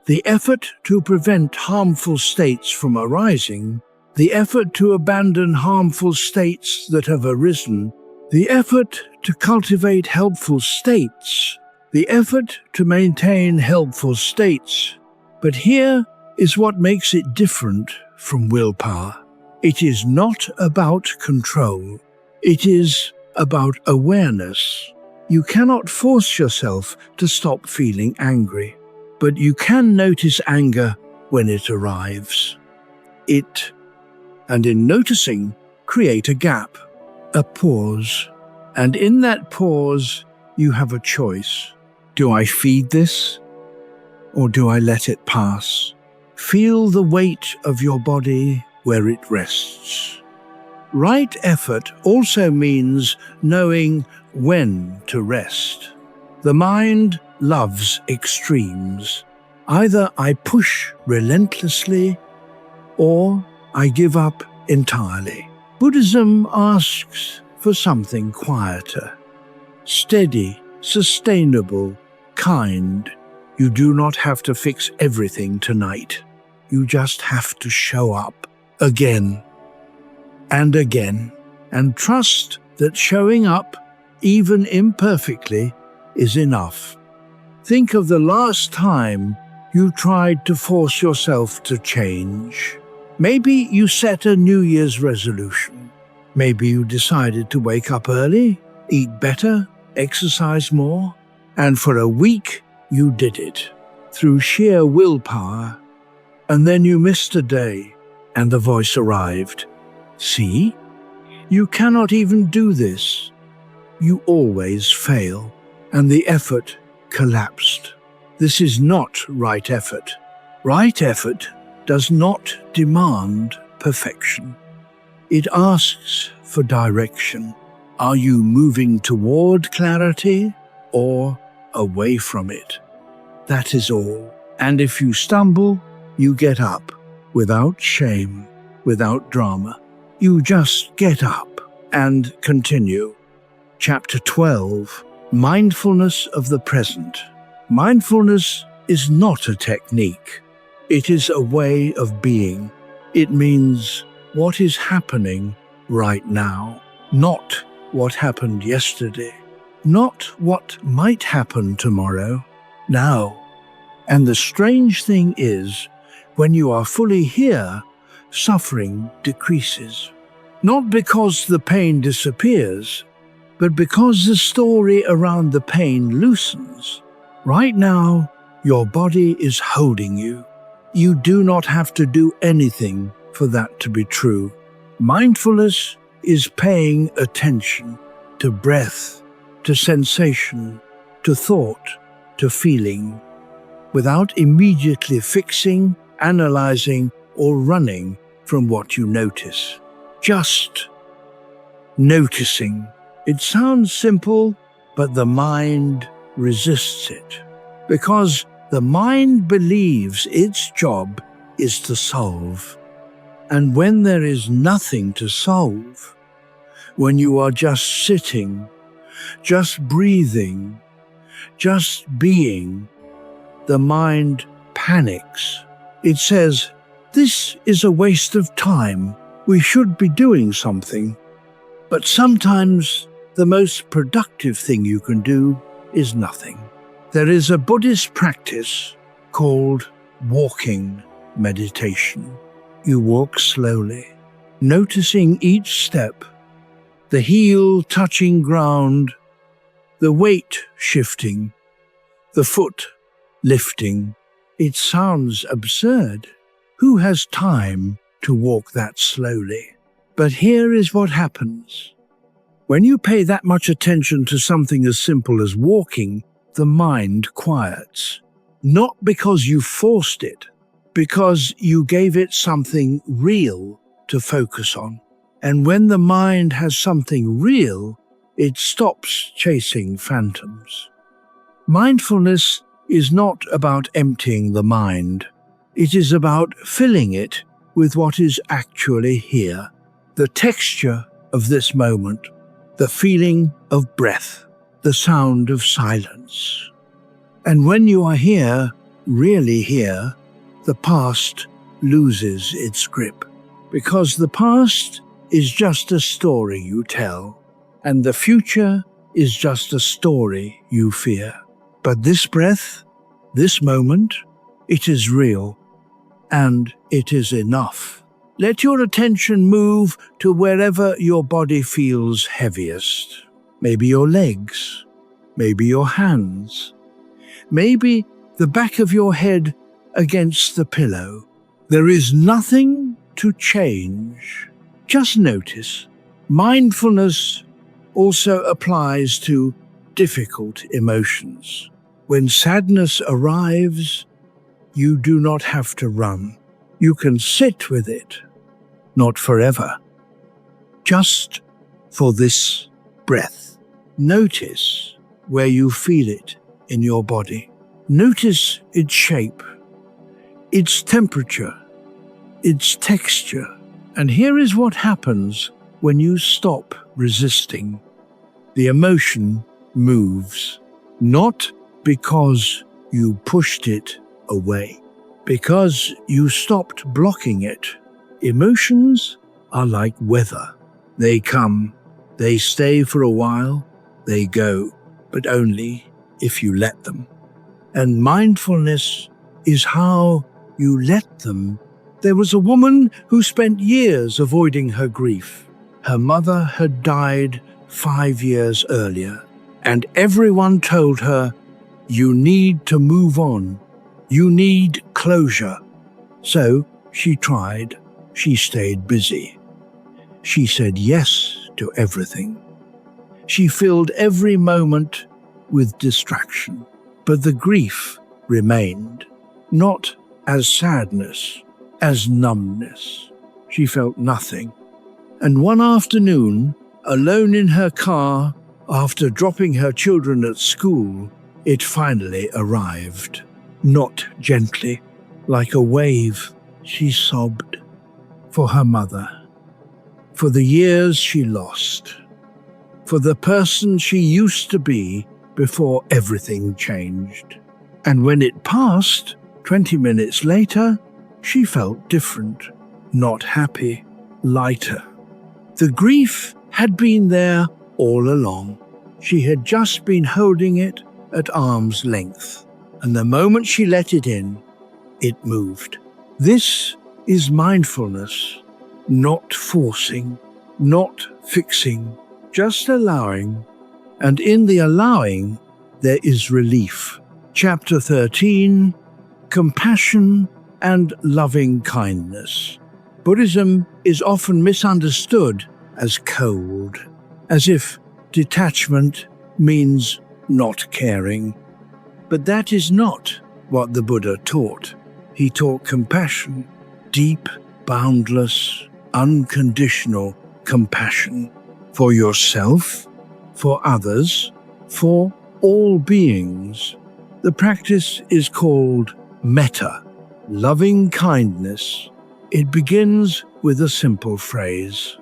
the effort to prevent harmful states from arising, the effort to abandon harmful states that have arisen, the effort to cultivate helpful states, the effort to maintain helpful states. But here is what makes it different from willpower. It is not about control. It is about awareness. You cannot force yourself to stop feeling angry, but you can notice anger when it arrives. And in noticing, create a gap, a pause. And in that pause, you have a choice. Do I feed this, or do I let it pass? Feel the weight of your body where it rests. Right effort also means knowing when to rest. The mind loves extremes. Either I push relentlessly, or I give up entirely. Buddhism asks for something quieter, steady, sustainable, kind. You do not have to fix everything tonight. You just have to show up again and again, and trust that showing up, even imperfectly, is enough. Think of the last time you tried to force yourself to change. Maybe you set a New Year's resolution. Maybe you decided to wake up early, eat better, exercise more, and for a week you did it through sheer willpower. And then you missed a day, and the voice arrived. See? You cannot even do this. You always fail, and the effort collapsed. This is not right effort. Right effort does not demand perfection. It asks for direction. Are you moving toward clarity or away from it? That is all. And if you stumble, you get up without shame, without drama. You just get up and continue. Chapter 12. Mindfulness of the present. Mindfulness is not a technique. It is a way of being. It means what is happening right now, not what happened yesterday, not what might happen tomorrow, now. And the strange thing is, when you are fully here, suffering decreases. Not because the pain disappears, but because the story around the pain loosens. Right now, your body is holding you. You do not have to do anything for that to be true. Mindfulness is paying attention to breath, to sensation, to thought, to feeling, without immediately fixing, analyzing, or running from what you notice. Just noticing. It sounds simple, but the mind resists it, because the mind believes its job is to solve. And when there is nothing to solve, when you are just sitting, just breathing, just being, the mind panics. It says, "This is a waste of time. We should be doing something." But sometimes the most productive thing you can do is nothing. There is a Buddhist practice called walking meditation. You walk slowly, noticing each step, the heel touching ground, the weight shifting, the foot lifting. It sounds absurd. Who has time to walk that slowly? But here is what happens. When you pay that much attention to something as simple as walking, the mind quiets. Not because you forced it, because you gave it something real to focus on. And when the mind has something real, it stops chasing phantoms. Mindfulness is not about emptying the mind. It is about filling it with what is actually here. The texture of this moment, the feeling of breath, the sound of silence. And when you are here, really here, the past loses its grip, because the past is just a story you tell, and the future is just a story you fear. But this breath, this moment, it is real, and it is enough. Let your attention move to wherever your body feels heaviest. Maybe your legs, maybe your hands, maybe the back of your head against the pillow. There is nothing to change. Just notice. Mindfulness also applies to difficult emotions. When sadness arrives, you do not have to run. You can sit with it, not forever, just for this breath. Notice where you feel it in your body. Notice its shape, its temperature, its texture. And here is what happens when you stop resisting. The emotion moves, not because you pushed it away, because you stopped blocking it. Emotions are like weather. They come, they stay for a while, they go, but only if you let them. And mindfulness is how you let them. There was a woman who spent years avoiding her grief. Her mother had died 5 years earlier, and everyone told her, "You need to move on. You need closure." So she tried. She stayed busy. She said yes to everything. She filled every moment with distraction. But the grief remained, not as sadness, as numbness. She felt nothing. And one afternoon, alone in her car, after dropping her children at school, it finally arrived. Not gently, like a wave, she sobbed for her mother, for the years she lost, for the person she used to be before everything changed. And when it passed, 20 minutes later, she felt different, not happy, lighter. The grief had been there all along. She had just been holding it at arm's length, and the moment she let it in, it moved. This is mindfulness, not forcing, not fixing, just allowing, and in the allowing, there is relief. Chapter 13, Compassion and Loving Kindness. Buddhism is often misunderstood as cold, as if detachment means not caring. But that is not what the Buddha taught. He taught compassion, deep, boundless, unconditional compassion for yourself, for others, for all beings. The practice is called metta, loving kindness. It begins with a simple phrase: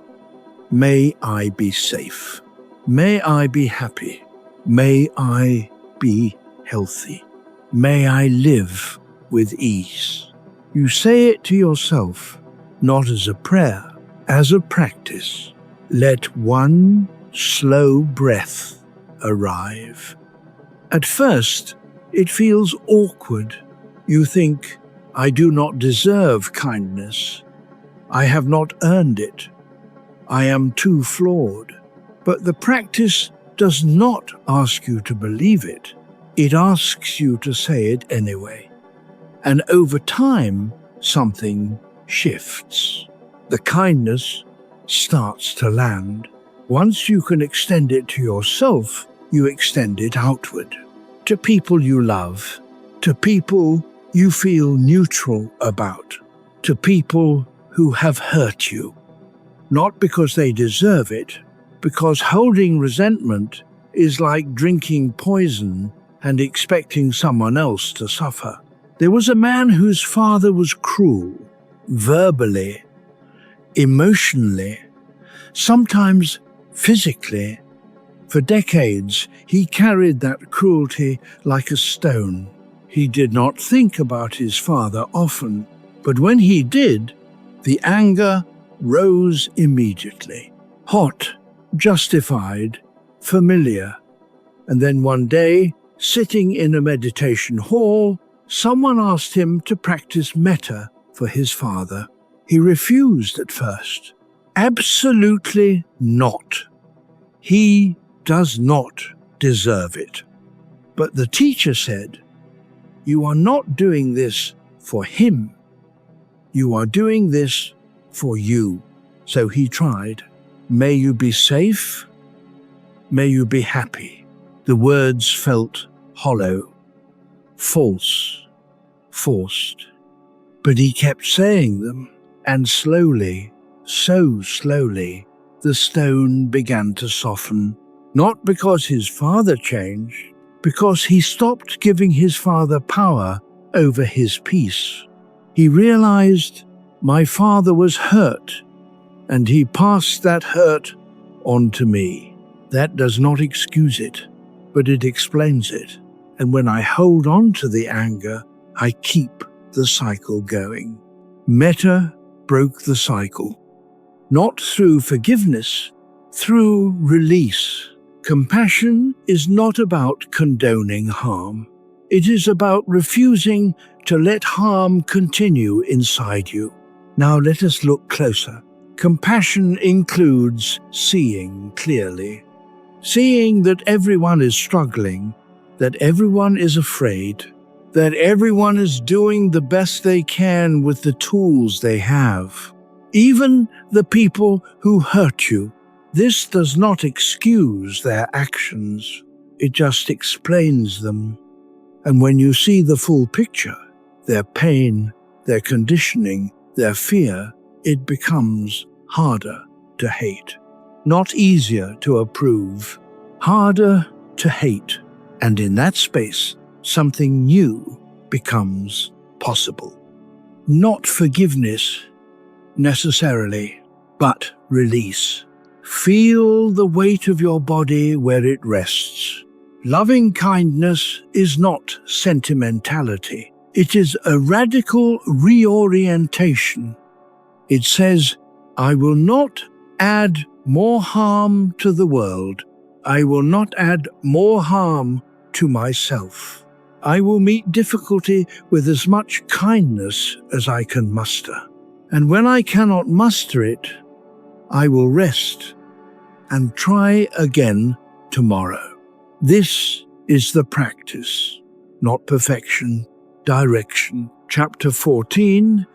may I be safe. May I be happy. May I be healthy. May I live with ease. You say it to yourself, not as a prayer, as a practice. Let one slow breath arrive. At first, it feels awkward. You think, I do not deserve kindness. I have not earned it. I am too flawed. But the practice does not ask you to believe it. It asks you to say it anyway. And over time, something shifts. The kindness starts to land. Once you can extend it to yourself, you extend it outward. To people you love, to people you feel neutral about, to people who have hurt you. Not because they deserve it, because holding resentment is like drinking poison and expecting someone else to suffer. There was a man whose father was cruel, verbally, emotionally, sometimes physically. For decades, he carried that cruelty like a stone. He did not think about his father often, but when he did, the anger rose immediately. Hot, justified, familiar. And then one day, sitting in a meditation hall, someone asked him to practice metta for his father. He refused at first. Absolutely not. He does not deserve it. But the teacher said, you are not doing this for him. You are doing this for you. So he tried. May you be safe. May you be happy. The words felt hollow, false, forced. But he kept saying them, and slowly, so slowly, the stone began to soften. Not because his father changed, because he stopped giving his father power over his peace. He realized, my father was hurt, and he passed that hurt on to me. That does not excuse it, but it explains it. And when I hold on to the anger, I keep the cycle going. Metta broke the cycle, not through forgiveness, through release. Compassion is not about condoning harm. It is about refusing to let harm continue inside you. Now let us look closer. Compassion includes seeing clearly. Seeing that everyone is struggling, that everyone is afraid, that everyone is doing the best they can with the tools they have. Even the people who hurt you. This does not excuse their actions. It just explains them. And when you see the full picture, their pain, their conditioning, their fear, it becomes harder to hate. Not easier to approve, harder to hate. And in that space, something new becomes possible. Not forgiveness necessarily, but release. Feel the weight of your body where it rests. Loving kindness is not sentimentality. It is a radical reorientation. It says, I will not add more harm to the world. I will not add more harm to myself. I will meet difficulty with as much kindness as I can muster. And when I cannot muster it, I will rest and try again tomorrow. This is the practice, not perfection, direction. Chapter 14,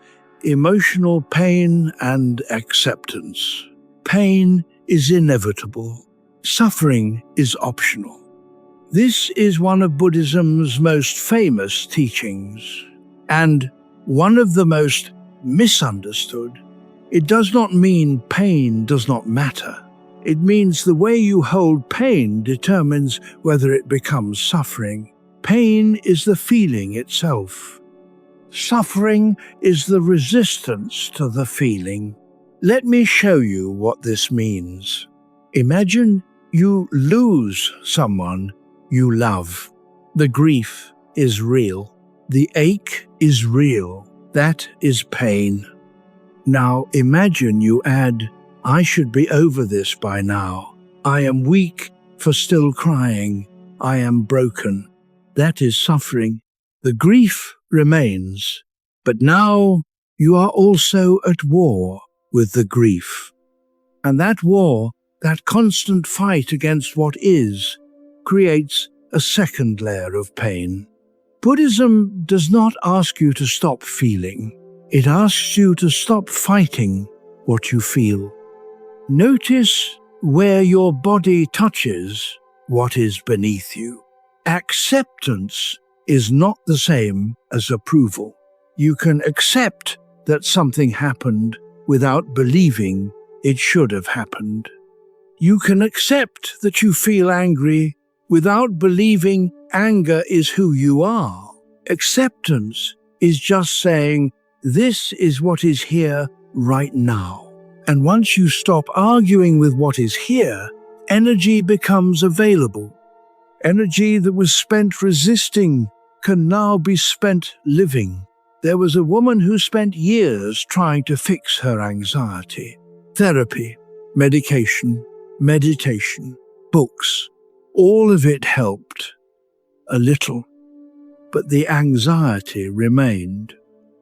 Emotional Pain and Acceptance. Pain is inevitable. Suffering is optional. This is one of Buddhism's most famous teachings, and one of the most misunderstood. It does not mean pain does not matter. It means the way you hold pain determines whether it becomes suffering. Pain is the feeling itself. Suffering is the resistance to the feeling. Let me show you what this means. Imagine you lose someone you love. The grief is real. The ache is real. That is pain. Now imagine you add, I should be over this by now. I am weak for still crying. I am broken. That is suffering. The grief remains, but now you are also at war with the grief. And that war, that constant fight against what is, creates a second layer of pain. Buddhism does not ask you to stop feeling. It asks you to stop fighting what you feel. Notice where your body touches what is beneath you. Acceptance is not the same as approval. You can accept that something happened without believing it should have happened. You can accept that you feel angry without believing anger is who you are. Acceptance is just saying, this is what is here right now. And once you stop arguing with what is here, energy becomes available. Energy that was spent resisting can now be spent living. There was a woman who spent years trying to fix her anxiety. Therapy, medication, meditation, books, all of it helped a little, but the anxiety remained.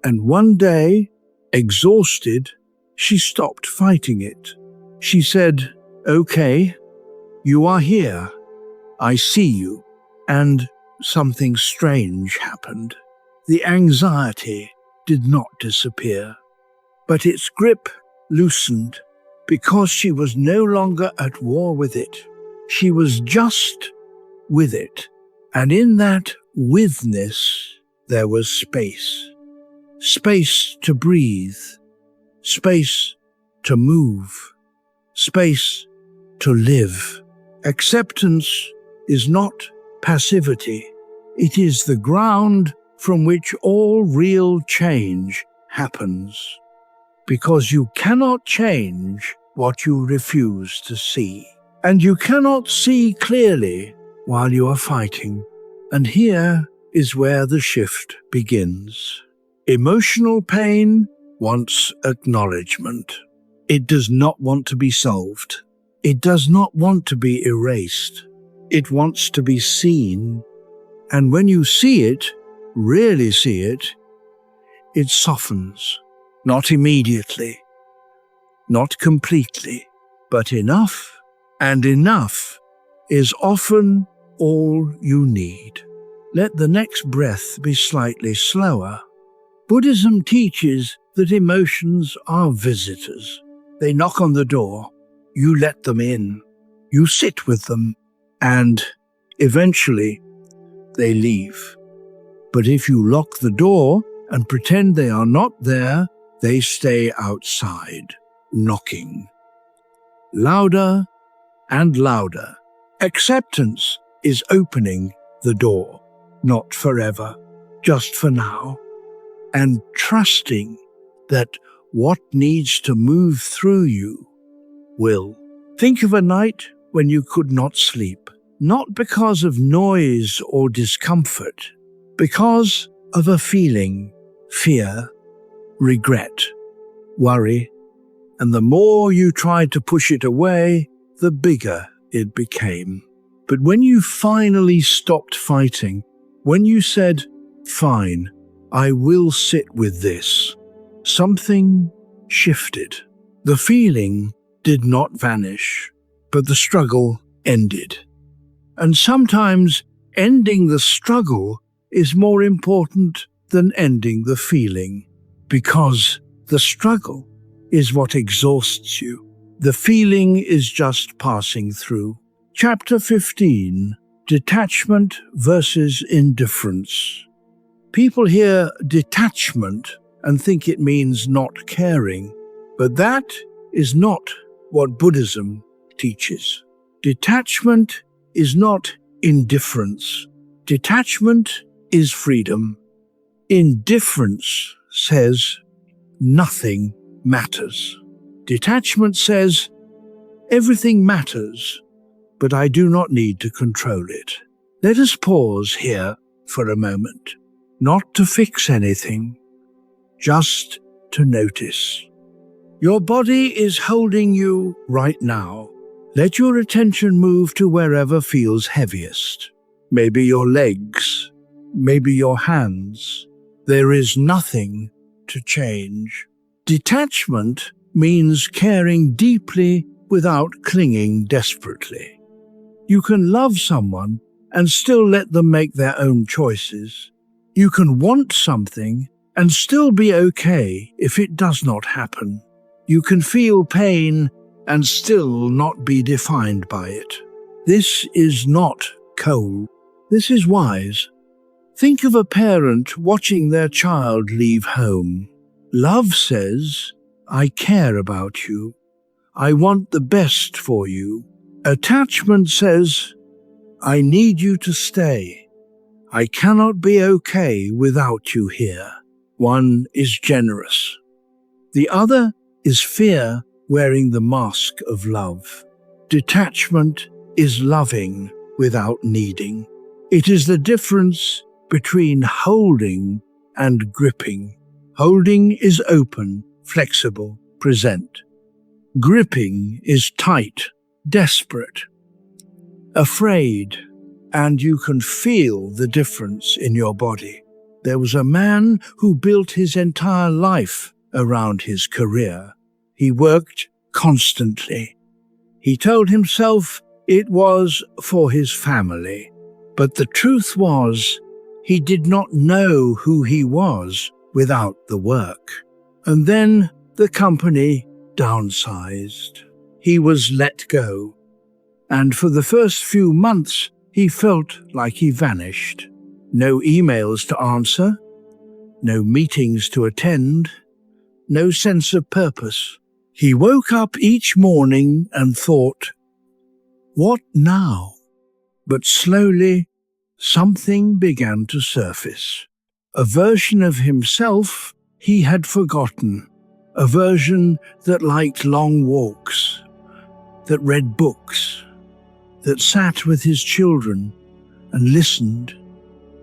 And one day, exhausted, she stopped fighting it. She said, okay, you are here. I see you. And something strange happened. The anxiety did not disappear, but its grip loosened because she was no longer at war with it. She was just with it. And in that withness, there was space. Space to breathe. Space to move. Space to live. Acceptance is not passivity. It is the ground from which all real change happens. Because you cannot change what you refuse to see. And you cannot see clearly while you are fighting. And here is where the shift begins. Emotional pain wants acknowledgement. It does not want to be solved. It does not want to be erased. It wants to be seen. And when you see it, really see it, it softens. Not immediately, not completely, but enough. And enough is often all you need. Let the next breath be slightly slower. Buddhism teaches that emotions are visitors. They knock on the door. You let them in. You sit with them. And eventually, they leave. But if you lock the door and pretend they are not there, they stay outside, knocking. Louder and louder. Acceptance is opening the door, not forever, just for now, and trusting that what needs to move through you will. Think of a night when you could not sleep, not because of noise or discomfort, because of a feeling, fear, regret, worry, and the more you tried to push it away, the bigger it became. But when you finally stopped fighting, when you said, "Fine, I will sit with this," something shifted. The feeling did not vanish, but the struggle ended. And sometimes ending the struggle is more important than ending the feeling, because the struggle is what exhausts you. The feeling is just passing through. Chapter 15, Detachment versus Indifference. People hear detachment and think it means not caring, but that is not what Buddhism teaches. Detachment is not indifference. Detachment is freedom. Indifference says nothing matters. Detachment says everything matters, but I do not need to control it. Let us pause here for a moment, not to fix anything, just to notice. Your body is holding you right now. Let your attention move to wherever feels heaviest. Maybe your legs, maybe your hands. There is nothing to change. Detachment means caring deeply without clinging desperately. You can love someone and still let them make their own choices. You can want something and still be okay if it does not happen. You can feel pain and still not be defined by it. This is not cold. This is wise. Think of a parent watching their child leave home. Love says, "I care about you. I want the best for you." Attachment says, "I need you to stay. I cannot be okay without you here." One is generous. The other is fear wearing the mask of love. Detachment is loving without needing. It is the difference between holding and gripping. Holding is open, flexible, present. Gripping is tight, desperate, afraid, and you can feel the difference in your body. There was a man who built his entire life around his career. He worked constantly. He told himself it was for his family. But the truth was, he did not know who he was without the work. And then the company downsized. He was let go. And for the first few months, he felt like he vanished. No emails to answer, no meetings to attend, no sense of purpose. He woke up each morning and thought, "What now?" But slowly, something began to surface. A version of himself he had forgotten. A version that liked long walks, that read books, that sat with his children and listened.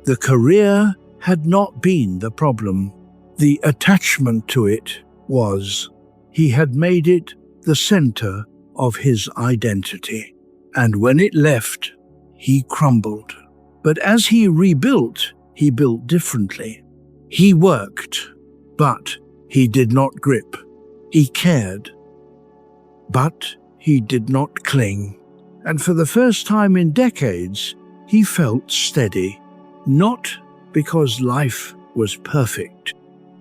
The career had not been the problem. The attachment to it was. He had made it the center of his identity. And when it left, he crumbled. But as he rebuilt, he built differently. He worked, but he did not grip. He cared, but he did not cling. And for the first time in decades, he felt steady. Not because life was perfect,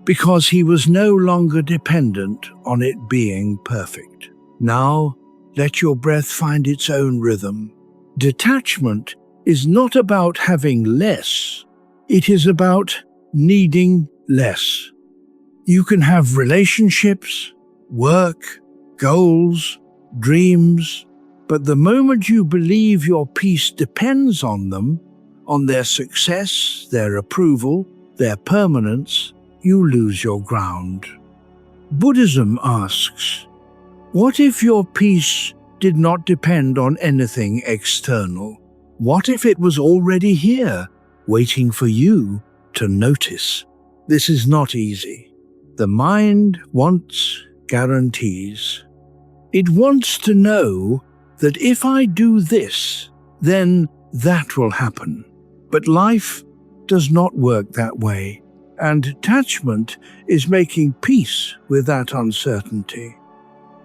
because he was no longer dependent on it being perfect. Now, let your breath find its own rhythm. Detachment is not about having less. It is about needing less. You can have relationships, work, goals, dreams, but the moment you believe your peace depends on them, on their success, their approval, their permanence, you lose your ground. Buddhism asks, What if your peace did not depend on anything external? What if it was already here, waiting for you to notice? This is not easy. The mind wants guarantees. It wants to know that if I do this, then that will happen. But life does not work that way, and attachment is making peace with that uncertainty.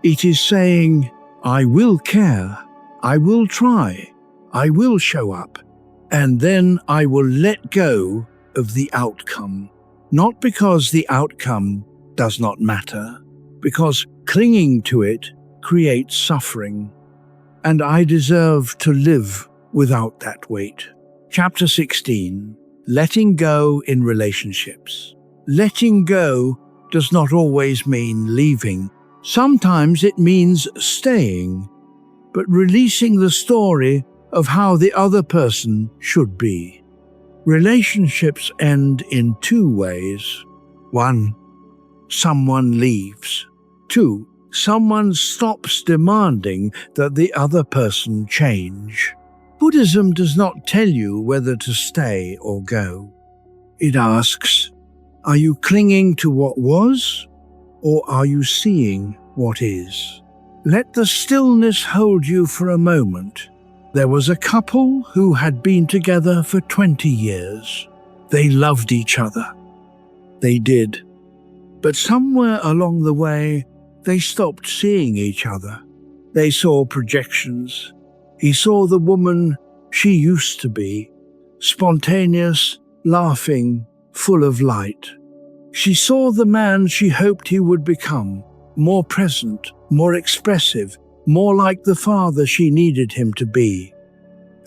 It is saying, I will care, I will try, I will show up, and then I will let go of the outcome. Not because the outcome does not matter, because clinging to it creates suffering. And I deserve to live without that weight. Chapter 16. Letting go in relationships. Letting go does not always mean leaving. Sometimes it means staying, but releasing the story of how the other person should be. Relationships end in two ways. 1. Someone leaves. 2. Someone stops demanding that the other person change. Buddhism does not tell you whether to stay or go. It asks, are you clinging to what was, or are you seeing what is? Let the stillness hold you for a moment. There was a couple who had been together for 20 years. They loved each other. They did. But somewhere along the way, they stopped seeing each other. They saw projections. He saw the woman she used to be, spontaneous, laughing, full of light. She saw the man she hoped he would become, more present, more expressive, more like the father she needed him to be.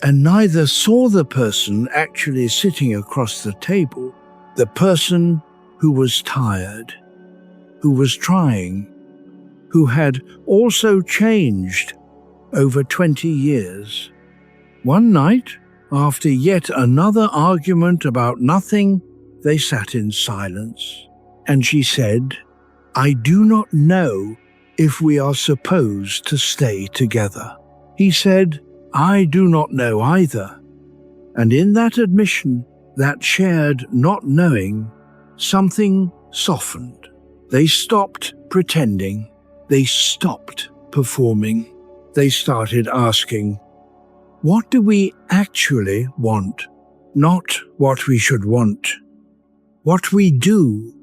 And neither saw the person actually sitting across the table, the person who was tired, who was trying, who had also changed over 20 years. One night, after yet another argument about nothing, they sat in silence. And she said, I do not know if we are supposed to stay together. He said, I do not know either. And in that admission, that shared not knowing, something softened. They stopped pretending. They stopped performing. They started asking, what do we actually want? Not what we should want. What we do.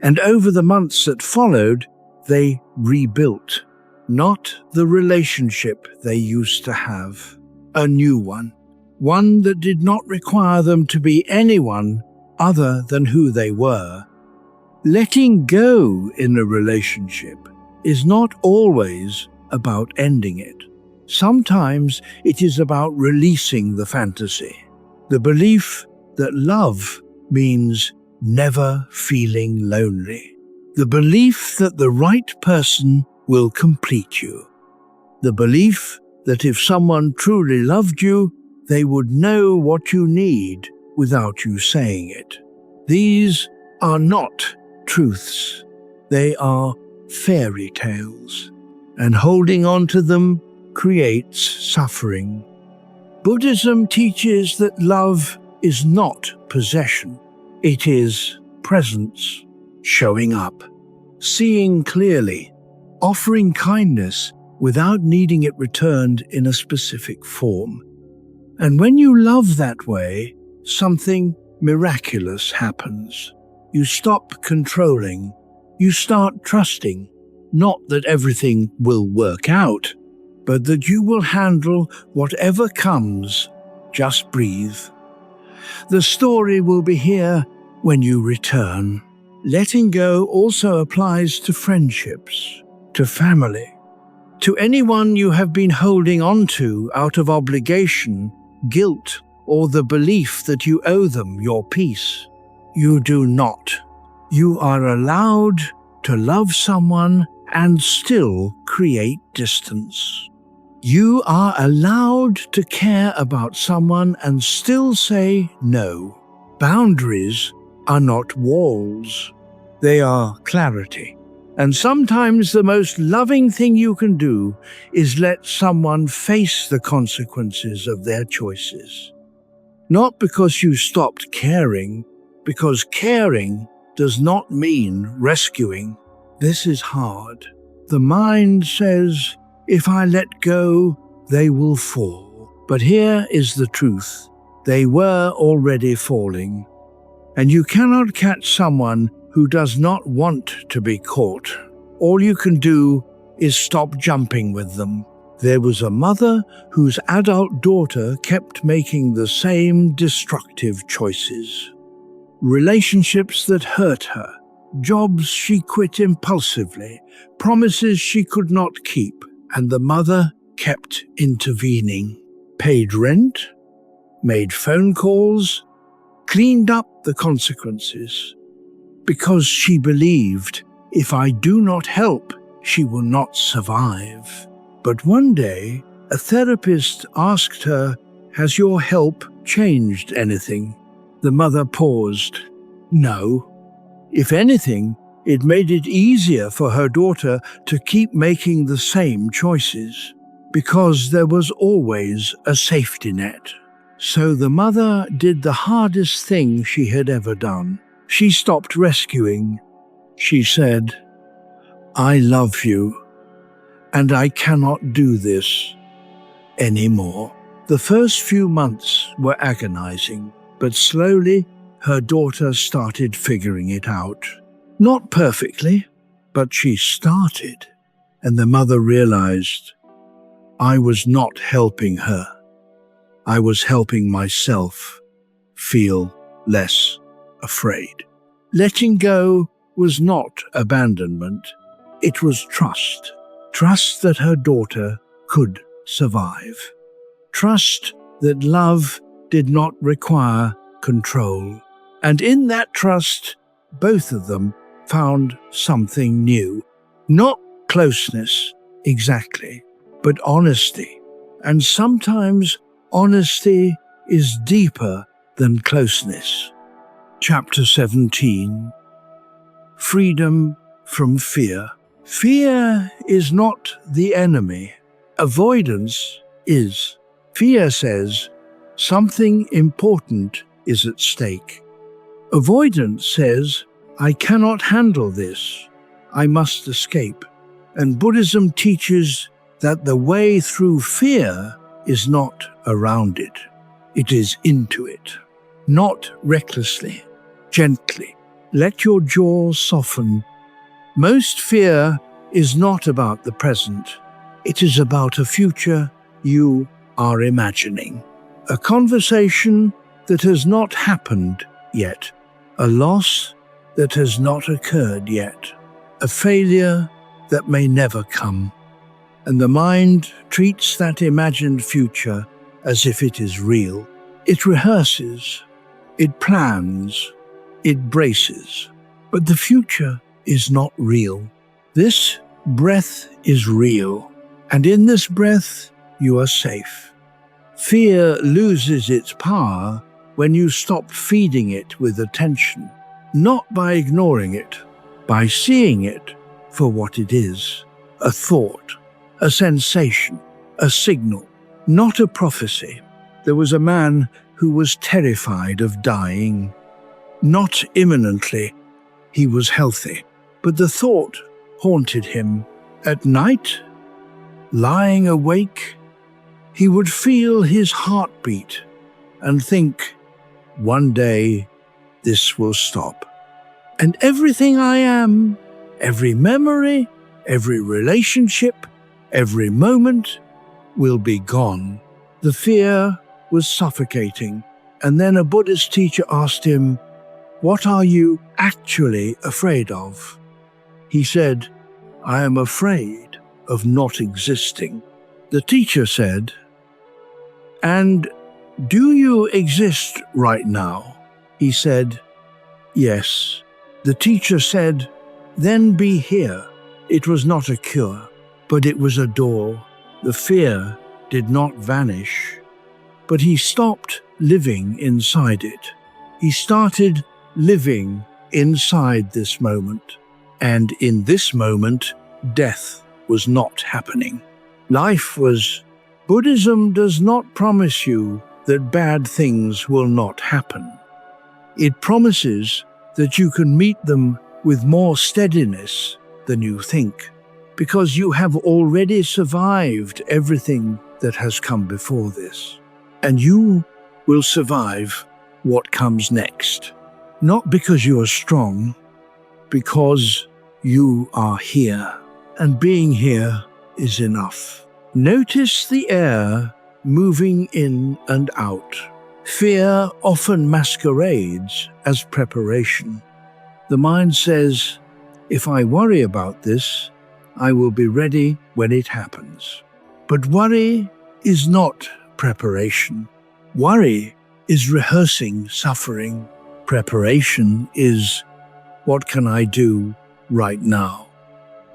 And over the months that followed, they rebuilt. Not the relationship they used to have. A new one. One that did not require them to be anyone other than who they were. Letting go in a relationship is not always about ending it. Sometimes it is about releasing the fantasy, the belief that love means never feeling lonely, the belief that the right person will complete you, the belief that if someone truly loved you, they would know what you need without you saying it. These are not truths. They are fairy tales, and holding on to them creates suffering. Buddhism teaches that love is not possession. It is presence, showing up, seeing clearly, offering kindness without needing it returned in a specific form. And when you love that way, something miraculous happens. You stop controlling. You start trusting, not that everything will work out, but that you will handle whatever comes. Just breathe. The story will be here when you return. Letting go also applies to friendships, to family, to anyone you have been holding on to out of obligation, guilt, or the belief that you owe them your peace. You do not. You are allowed to love someone and still create distance. You are allowed to care about someone and still say no. Boundaries are not walls. They are clarity. And sometimes the most loving thing you can do is let someone face the consequences of their choices. Not because you stopped caring, because caring does not mean rescuing. This is hard. The mind says, if I let go, they will fall. But here is the truth. They were already falling. And you cannot catch someone who does not want to be caught. All you can do is stop jumping with them. There was a mother whose adult daughter kept making the same destructive choices. Relationships that hurt her, jobs she quit impulsively, promises she could not keep, and the mother kept intervening. Paid rent, made phone calls, cleaned up the consequences, because she believed, if I do not help, she will not survive. But one day, a therapist asked her, has your help changed anything? The mother paused. No. If anything, it made it easier for her daughter to keep making the same choices, because there was always a safety net. So the mother did the hardest thing she had ever done. She stopped rescuing. She said, I love you, and I cannot do this anymore. The first few months were agonizing, but slowly her daughter started figuring it out. Not perfectly, but she started, and the mother realized, I was not helping her. I was helping myself feel less afraid. Letting go was not abandonment. It was trust. Trust that her daughter could survive. Trust that love did not require control. And in that trust, both of them found something new. Not closeness, exactly, but honesty. And sometimes honesty is deeper than closeness. Chapter 17. Freedom from fear. Fear is not the enemy. Avoidance is. Fear says something important is at stake. Avoidance says, I cannot handle this. I must escape. And Buddhism teaches that the way through fear is not around it. It is into it. Not recklessly, gently. Let your jaw soften. Most fear is not about the present. It is about a future you are imagining. A conversation that has not happened yet. A loss that has not occurred yet. A failure that may never come. And the mind treats that imagined future as if it is real. It rehearses, it plans, it braces. But the future is not real. This breath is real, and in this breath you are safe. Fear loses its power when you stop feeding it with attention, not by ignoring it, by seeing it for what it is, a thought, a sensation, a signal, not a prophecy. There was a man who was terrified of dying. Not imminently, he was healthy, but the thought haunted him. At night, lying awake, he would feel his heartbeat and think, one day this will stop. And everything I am, every memory, every relationship, every moment will be gone. The fear was suffocating, and then a Buddhist teacher asked him, what are you actually afraid of? He said, I am afraid of not existing. The teacher said, and do you exist right now? He said, yes. The teacher said, then be here. It was not a cure, but it was a door. The fear did not vanish, but he stopped living inside it. He started living inside this moment. And in this moment, death was not happening. Life was. Buddhism does not promise you that bad things will not happen. It promises that you can meet them with more steadiness than you think, because you have already survived everything that has come before this. And you will survive what comes next. Not because you are strong, because you are here. And being here is enough. Notice the air moving in and out. Fear often masquerades as preparation. The mind says, if I worry about this, I will be ready when it happens. But worry is not preparation. Worry is rehearsing suffering. Preparation is, what can I do right now?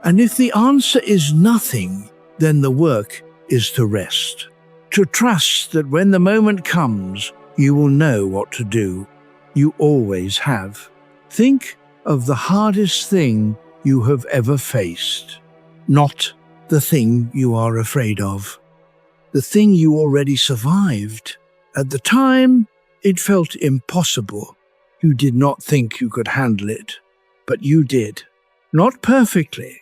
And if the answer is nothing, then the work is to rest. To trust that when the moment comes, you will know what to do. You always have. Think of the hardest thing you have ever faced. Not the thing you are afraid of. The thing you already survived. At the time, it felt impossible. You did not think you could handle it, but you did. Not perfectly,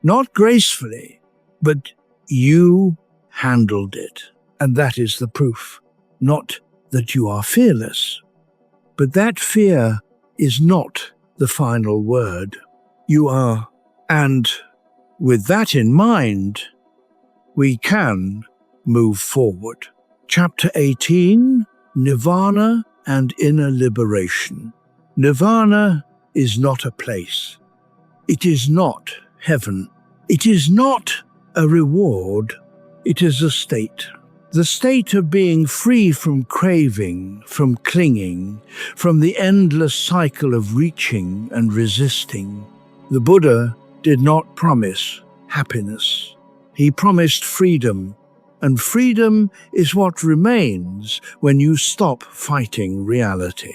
not gracefully, but you handled it. And that is the proof. Not that you are fearless, but that fear is not the final word. You are, and with that in mind, we can move forward. Chapter 18, Nirvana and Inner Liberation. Nirvana is not a place. It is not heaven. It is not a reward. It is a state. The state of being free from craving, from clinging, from the endless cycle of reaching and resisting. The Buddha did not promise happiness. He promised freedom, and freedom is what remains when you stop fighting reality.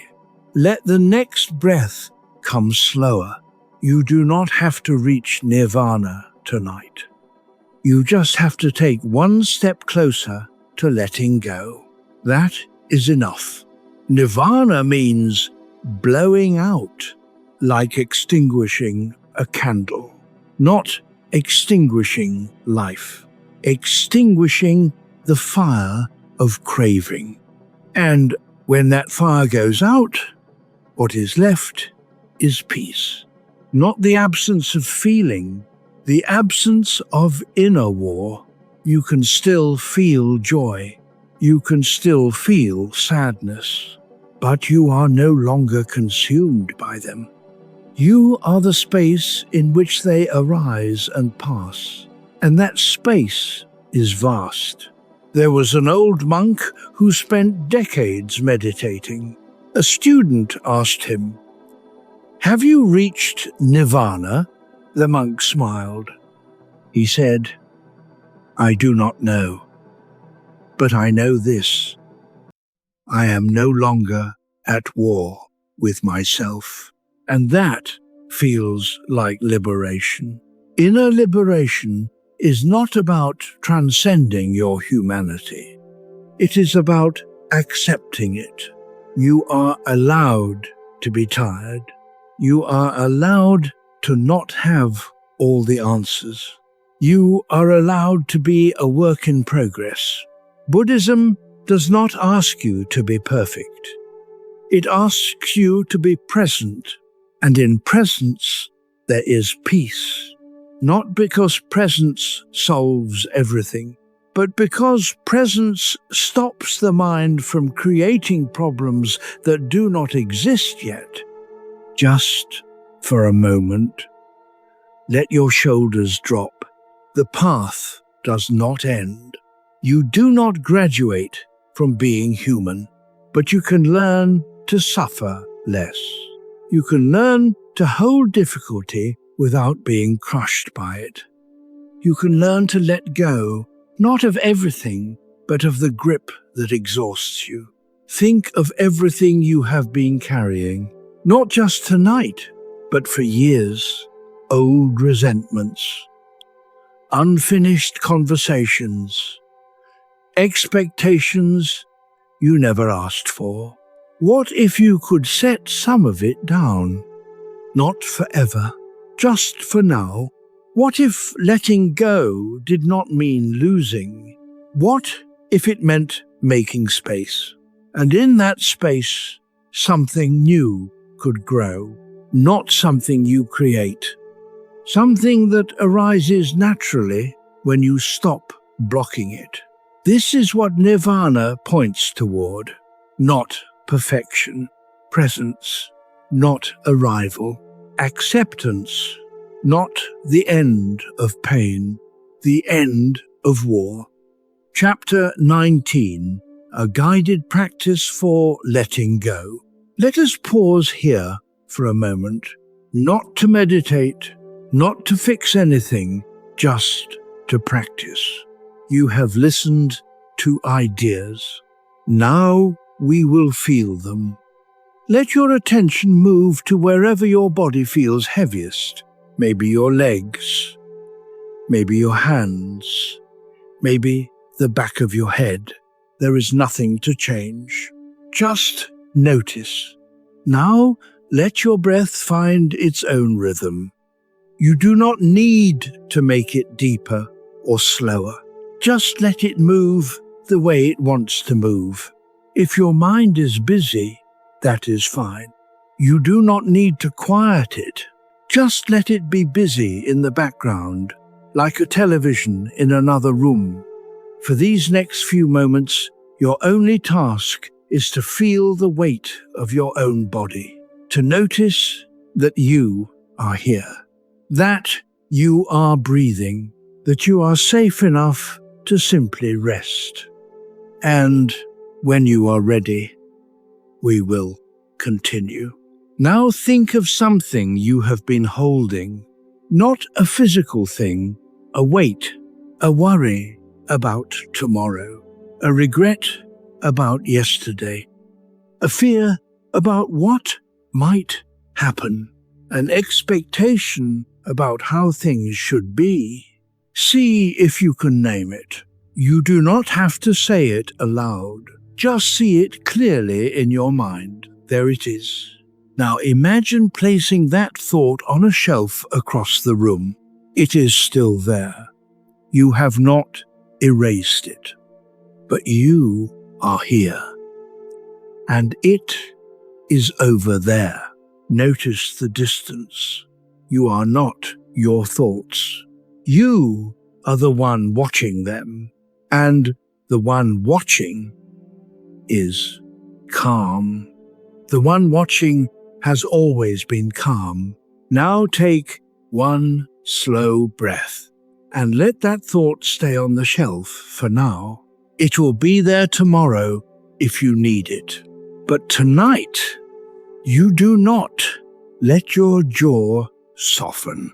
Let the next breath come slower. You do not have to reach nirvana tonight. You just have to take one step closer to letting go. That is enough. Nirvana means blowing out, like extinguishing a candle, not extinguishing life, extinguishing the fire of craving. And when that fire goes out, what is left is peace. Not the absence of feeling, the absence of inner war. You can still feel joy. You can still feel sadness, but you are no longer consumed by them. You are the space in which they arise and pass, and that space is vast. There was an old monk who spent decades meditating. A student asked him, "Have you reached nirvana?" The monk smiled. He said, "I do not know, but I know this. I am no longer at war with myself." And that feels like liberation. Inner liberation is not about transcending your humanity. It is about accepting it. You are allowed to be tired. You are allowed to not have all the answers. You are allowed to be a work in progress. Buddhism does not ask you to be perfect. It asks you to be present, and in presence there is peace. Not because presence solves everything, but because presence stops the mind from creating problems that do not exist yet. Just for a moment, let your shoulders drop. The path does not end. You do not graduate from being human, but you can learn to suffer less. You can learn to hold difficulty without being crushed by it. You can learn to let go, not of everything, but of the grip that exhausts you. Think of everything you have been carrying, not just tonight, but for years. old resentments, unfinished conversations, expectations you never asked for. What if you could set some of it down? Not forever, just for now. What if letting go did not mean losing? What if it meant making space? And in that space, something new could grow, not something you create. Something that arises naturally when you stop blocking it. This is what nirvana points toward, not perfection, presence, not arrival, acceptance, not the end of pain, the end of war. Chapter 19, a guided practice for letting go. Let us pause here for a moment, not to meditate, not to fix anything, just to practice. You have listened to ideas. Now we will feel them. Let your attention move to wherever your body feels heaviest. Maybe your legs, maybe your hands, maybe the back of your head. There is nothing to change. Just notice. Now let your breath find its own rhythm. You do not need to make it deeper or slower. Just let it move the way it wants to move. If your mind is busy, that is fine. You do not need to quiet it. Just let it be busy in the background, like a television in another room. For these next few moments, your only task is to feel the weight of your own body, to notice that you are here, that you are breathing, that you are safe enough to simply rest. And when you are ready, we will continue. Now think of something you have been holding, not a physical thing, a weight, a worry about tomorrow, a regret about yesterday, a fear about what might happen, an expectation about how things should be. See if you can name it. You do not have to say it aloud. Just see it clearly in your mind. There it is. Now imagine placing that thought on a shelf across the room. It is still there. You have not erased it, but you are here. And it is over there. Notice the distance. You are not your thoughts. You are the one watching them, and the one watching is calm. The one watching has always been calm. Now take one slow breath and let that thought stay on the shelf for now. It will be there tomorrow if you need it. But tonight, you do not let your jaw soften.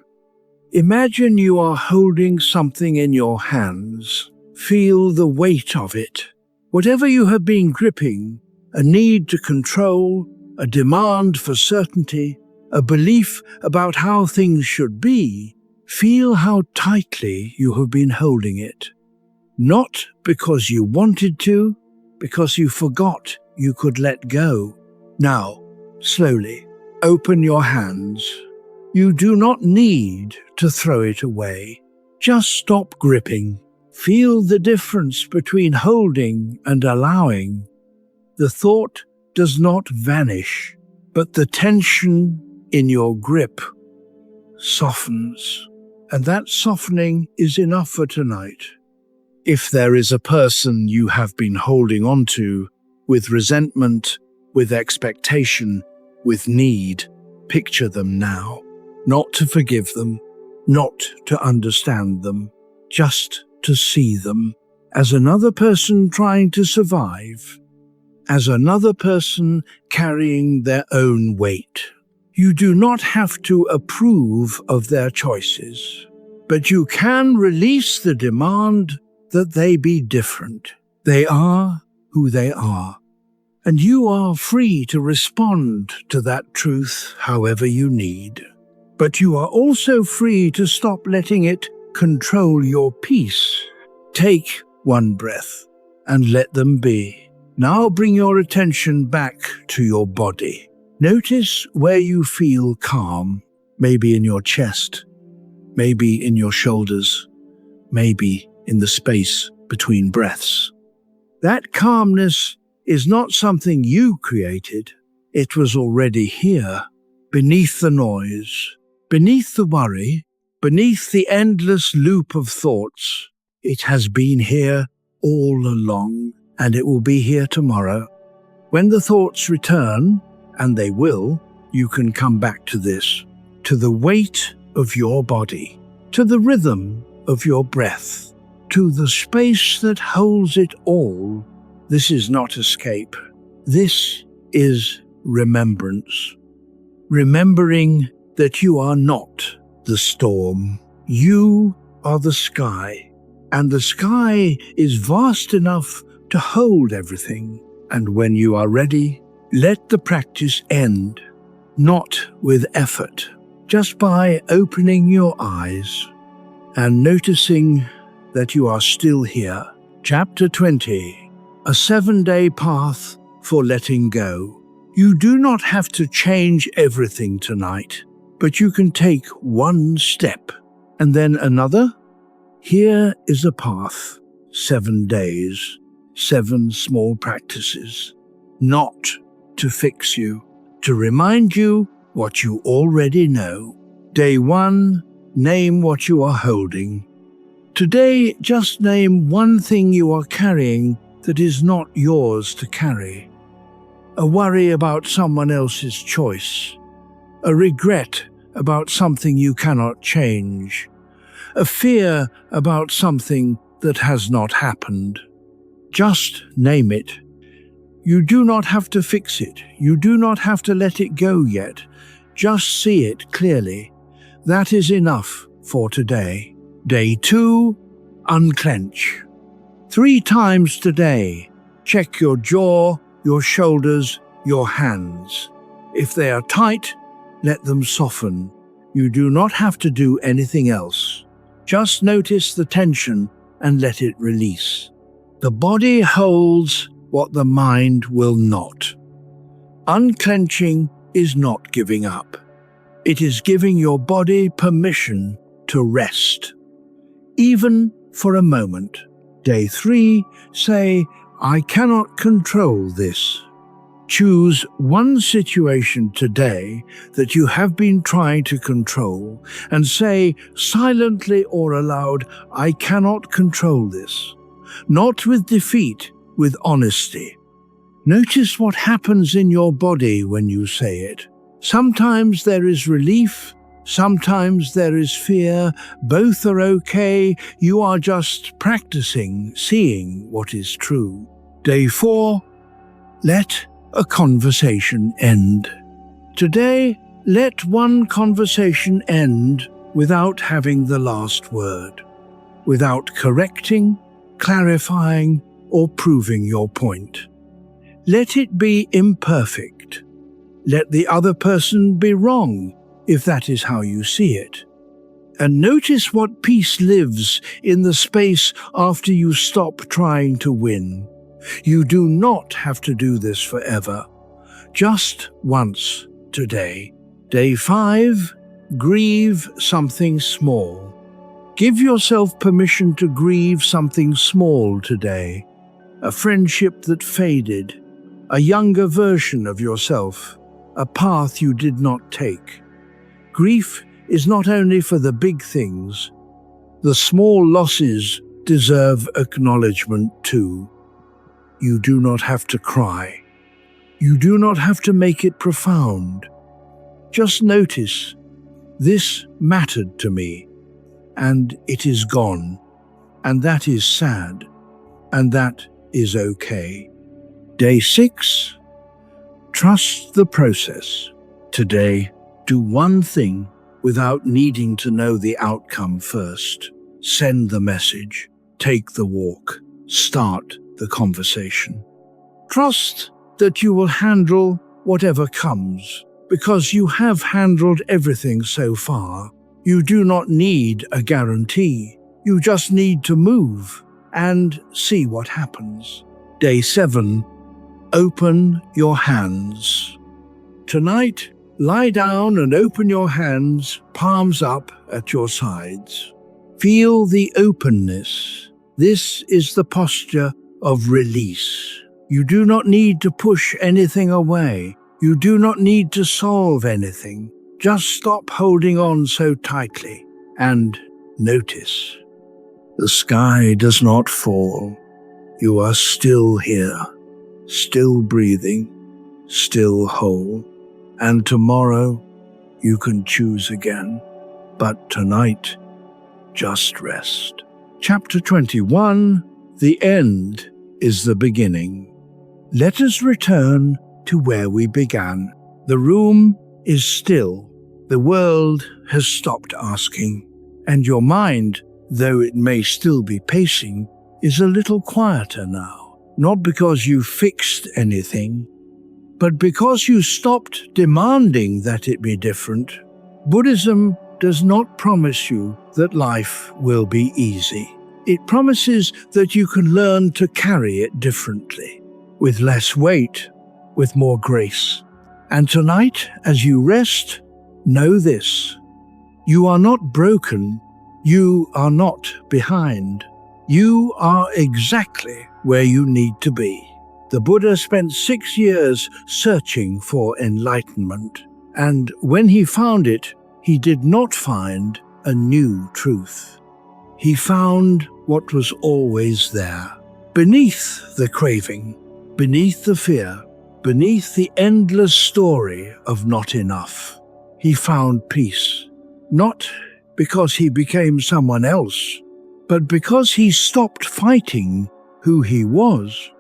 Imagine you are holding something in your hands. Feel the weight of it. Whatever you have been gripping, a need to control, a demand for certainty, a belief about how things should be, feel how tightly you have been holding it. Not because you wanted to, because you forgot you could let go. Now, slowly, open your hands. You do not need to throw it away. Just stop gripping. Feel the difference between holding and allowing. The thought does not vanish, but the tension in your grip softens. And that softening is enough for tonight. If there is a person you have been holding on to, with resentment, with expectation, with need, picture them now. Not to forgive them, not to understand them, just to see them as another person trying to survive, as another person carrying their own weight. You do not have to approve of their choices, but you can release the demand that they be different. They are who they are, and you are free to respond to that truth however you need. But you are also free to stop letting it control your peace. Take one breath and let them be. Now bring your attention back to your body. Notice where you feel calm, maybe in your chest, maybe in your shoulders, maybe in the space between breaths. That calmness is not something you created. It was already here, beneath the noise, beneath the worry, beneath the endless loop of thoughts. It has been here all along, and it will be here tomorrow. When the thoughts return, and they will, you can come back to this, to the weight of your body, to the rhythm of your breath, to the space that holds it all. This is not escape. This is remembrance. Remembering that you are not the storm. You are the sky, and the sky is vast enough to hold everything. And when you are ready, let the practice end, not with effort, just by opening your eyes and noticing that you are still here. Chapter 20, a 7-day path for letting go. You do not have to change everything tonight, but you can take one step and then another. Here is a path, 7 days, 7 small practices, not to fix you, to remind you what you already know. Day 1, name what you are holding. Today, just name one thing you are carrying that is not yours to carry. A worry about someone else's choice. A regret about something you cannot change. A fear about something that has not happened. Just name it. You do not have to fix it. You do not have to let it go yet. Just see it clearly. That is enough for today. Day 2, unclench. 3 times today, check your jaw, your shoulders, your hands. If they are tight, let them soften. You do not have to do anything else. Just notice the tension and let it release. The body holds what the mind will not. Unclenching is not giving up. It is giving your body permission to rest, even for a moment. Day 3, say, I cannot control this. Choose one situation today that you have been trying to control and say silently or aloud, I cannot control this. Not with defeat, with honesty. Notice what happens in your body when you say it. Sometimes there is relief, sometimes there is fear. Both are okay. You are just practicing, seeing what is true. Day 4, let a conversation end. Today, let one conversation end without having the last word, without correcting, clarifying, or proving your point. Let it be imperfect. Let the other person be wrong, if that is how you see it. And notice what peace lives in the space after you stop trying to win. You do not have to do this forever. Just once today. Day 5, grieve something small. Give yourself permission to grieve something small today. A friendship that faded, a younger version of yourself, a path you did not take. Grief is not only for the big things. The small losses deserve acknowledgement too. You do not have to cry. You do not have to make it profound. Just notice, this mattered to me, and it is gone, and that is sad, and that is okay. Day 6, trust the process. Today, do one thing without needing to know the outcome first. Send the message, take the walk, start the conversation. Trust that you will handle whatever comes, because you have handled everything so far. You do not need a guarantee. You just need to move and see what happens. Day 7. Open your hands. Tonight, lie down and open your hands, palms up at your sides. Feel the openness. This is the posture of release. You do not need to push anything away. You do not need to solve anything. Just stop holding on so tightly and notice. The sky does not fall. You are still here, still breathing, still whole. And tomorrow you can choose again. But tonight, just rest. Chapter 21. The end is the beginning. Let us return to where we began. The room is still. The world has stopped asking. And your mind, though it may still be pacing, is a little quieter now. Not because you fixed anything, but because you stopped demanding that it be different. Buddhism does not promise you that life will be easy. It promises that you can learn to carry it differently, with less weight, with more grace. And tonight, as you rest, know this: you are not broken, you are not behind. You are exactly where you need to be. The Buddha spent 6 years searching for enlightenment, and when he found it, he did not find a new truth. He found what was always there. Beneath the craving, beneath the fear, beneath the endless story of not enough, he found peace. Not because he became someone else, but because he stopped fighting who he was.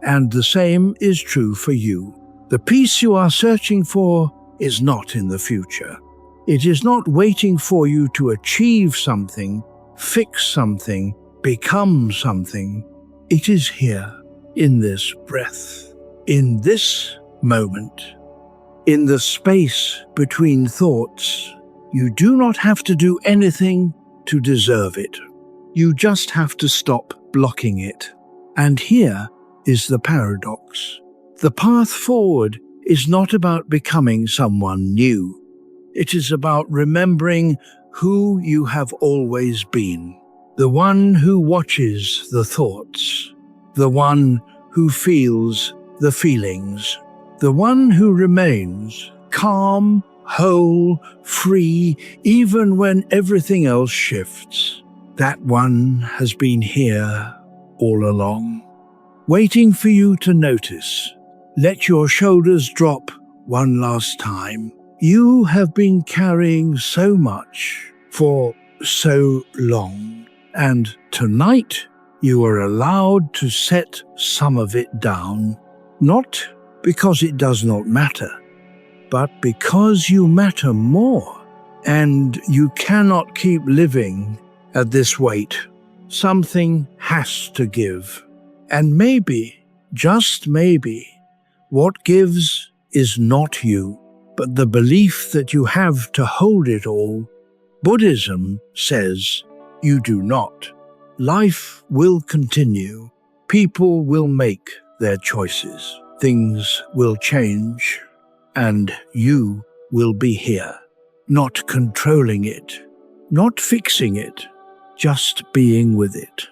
And the same is true for you. The peace you are searching for is not in the future. It is not waiting for you to achieve something, fix something, become something. It is here, in this breath, in this moment, in the space between thoughts. You do not have to do anything to deserve it. You just have to stop blocking it. And here is the paradox. The path forward is not about becoming someone new. It is about remembering who you have always been. The one who watches the thoughts. The one who feels the feelings. The one who remains calm, whole, free, even when everything else shifts. That one has been here all along, waiting for you to notice. Let your shoulders drop one last time. You have been carrying so much for so long, and tonight you are allowed to set some of it down, not because it does not matter, but because you matter more, and you cannot keep living at this weight. Something has to give. And maybe, just maybe, what gives is not you, but the belief that you have to hold it all. Buddhism says you do not. Life will continue. People will make their choices. Things will change. And you will be here, not controlling it, not fixing it, just being with it.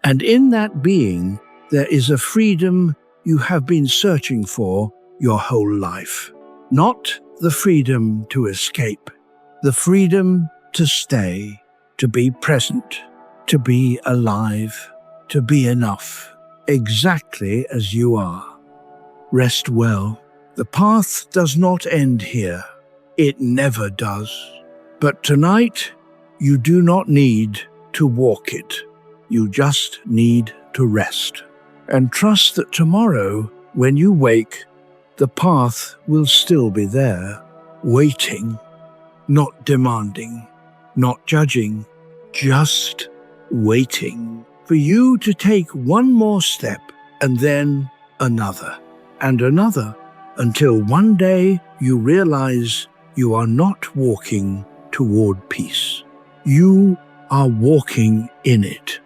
And in that being, there is a freedom you have been searching for your whole life. Not the freedom to escape, the freedom to stay, to be present, to be alive, to be enough, exactly as you are. Rest well. The path does not end here. It never does. But tonight, you do not need to walk it. You just need to rest. And trust that tomorrow, when you wake, the path will still be there, waiting, not demanding, not judging, just waiting for you to take one more step, and then another, and another, until one day you realize you are not walking toward peace. You are walking in it,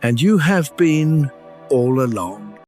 and you have been all along.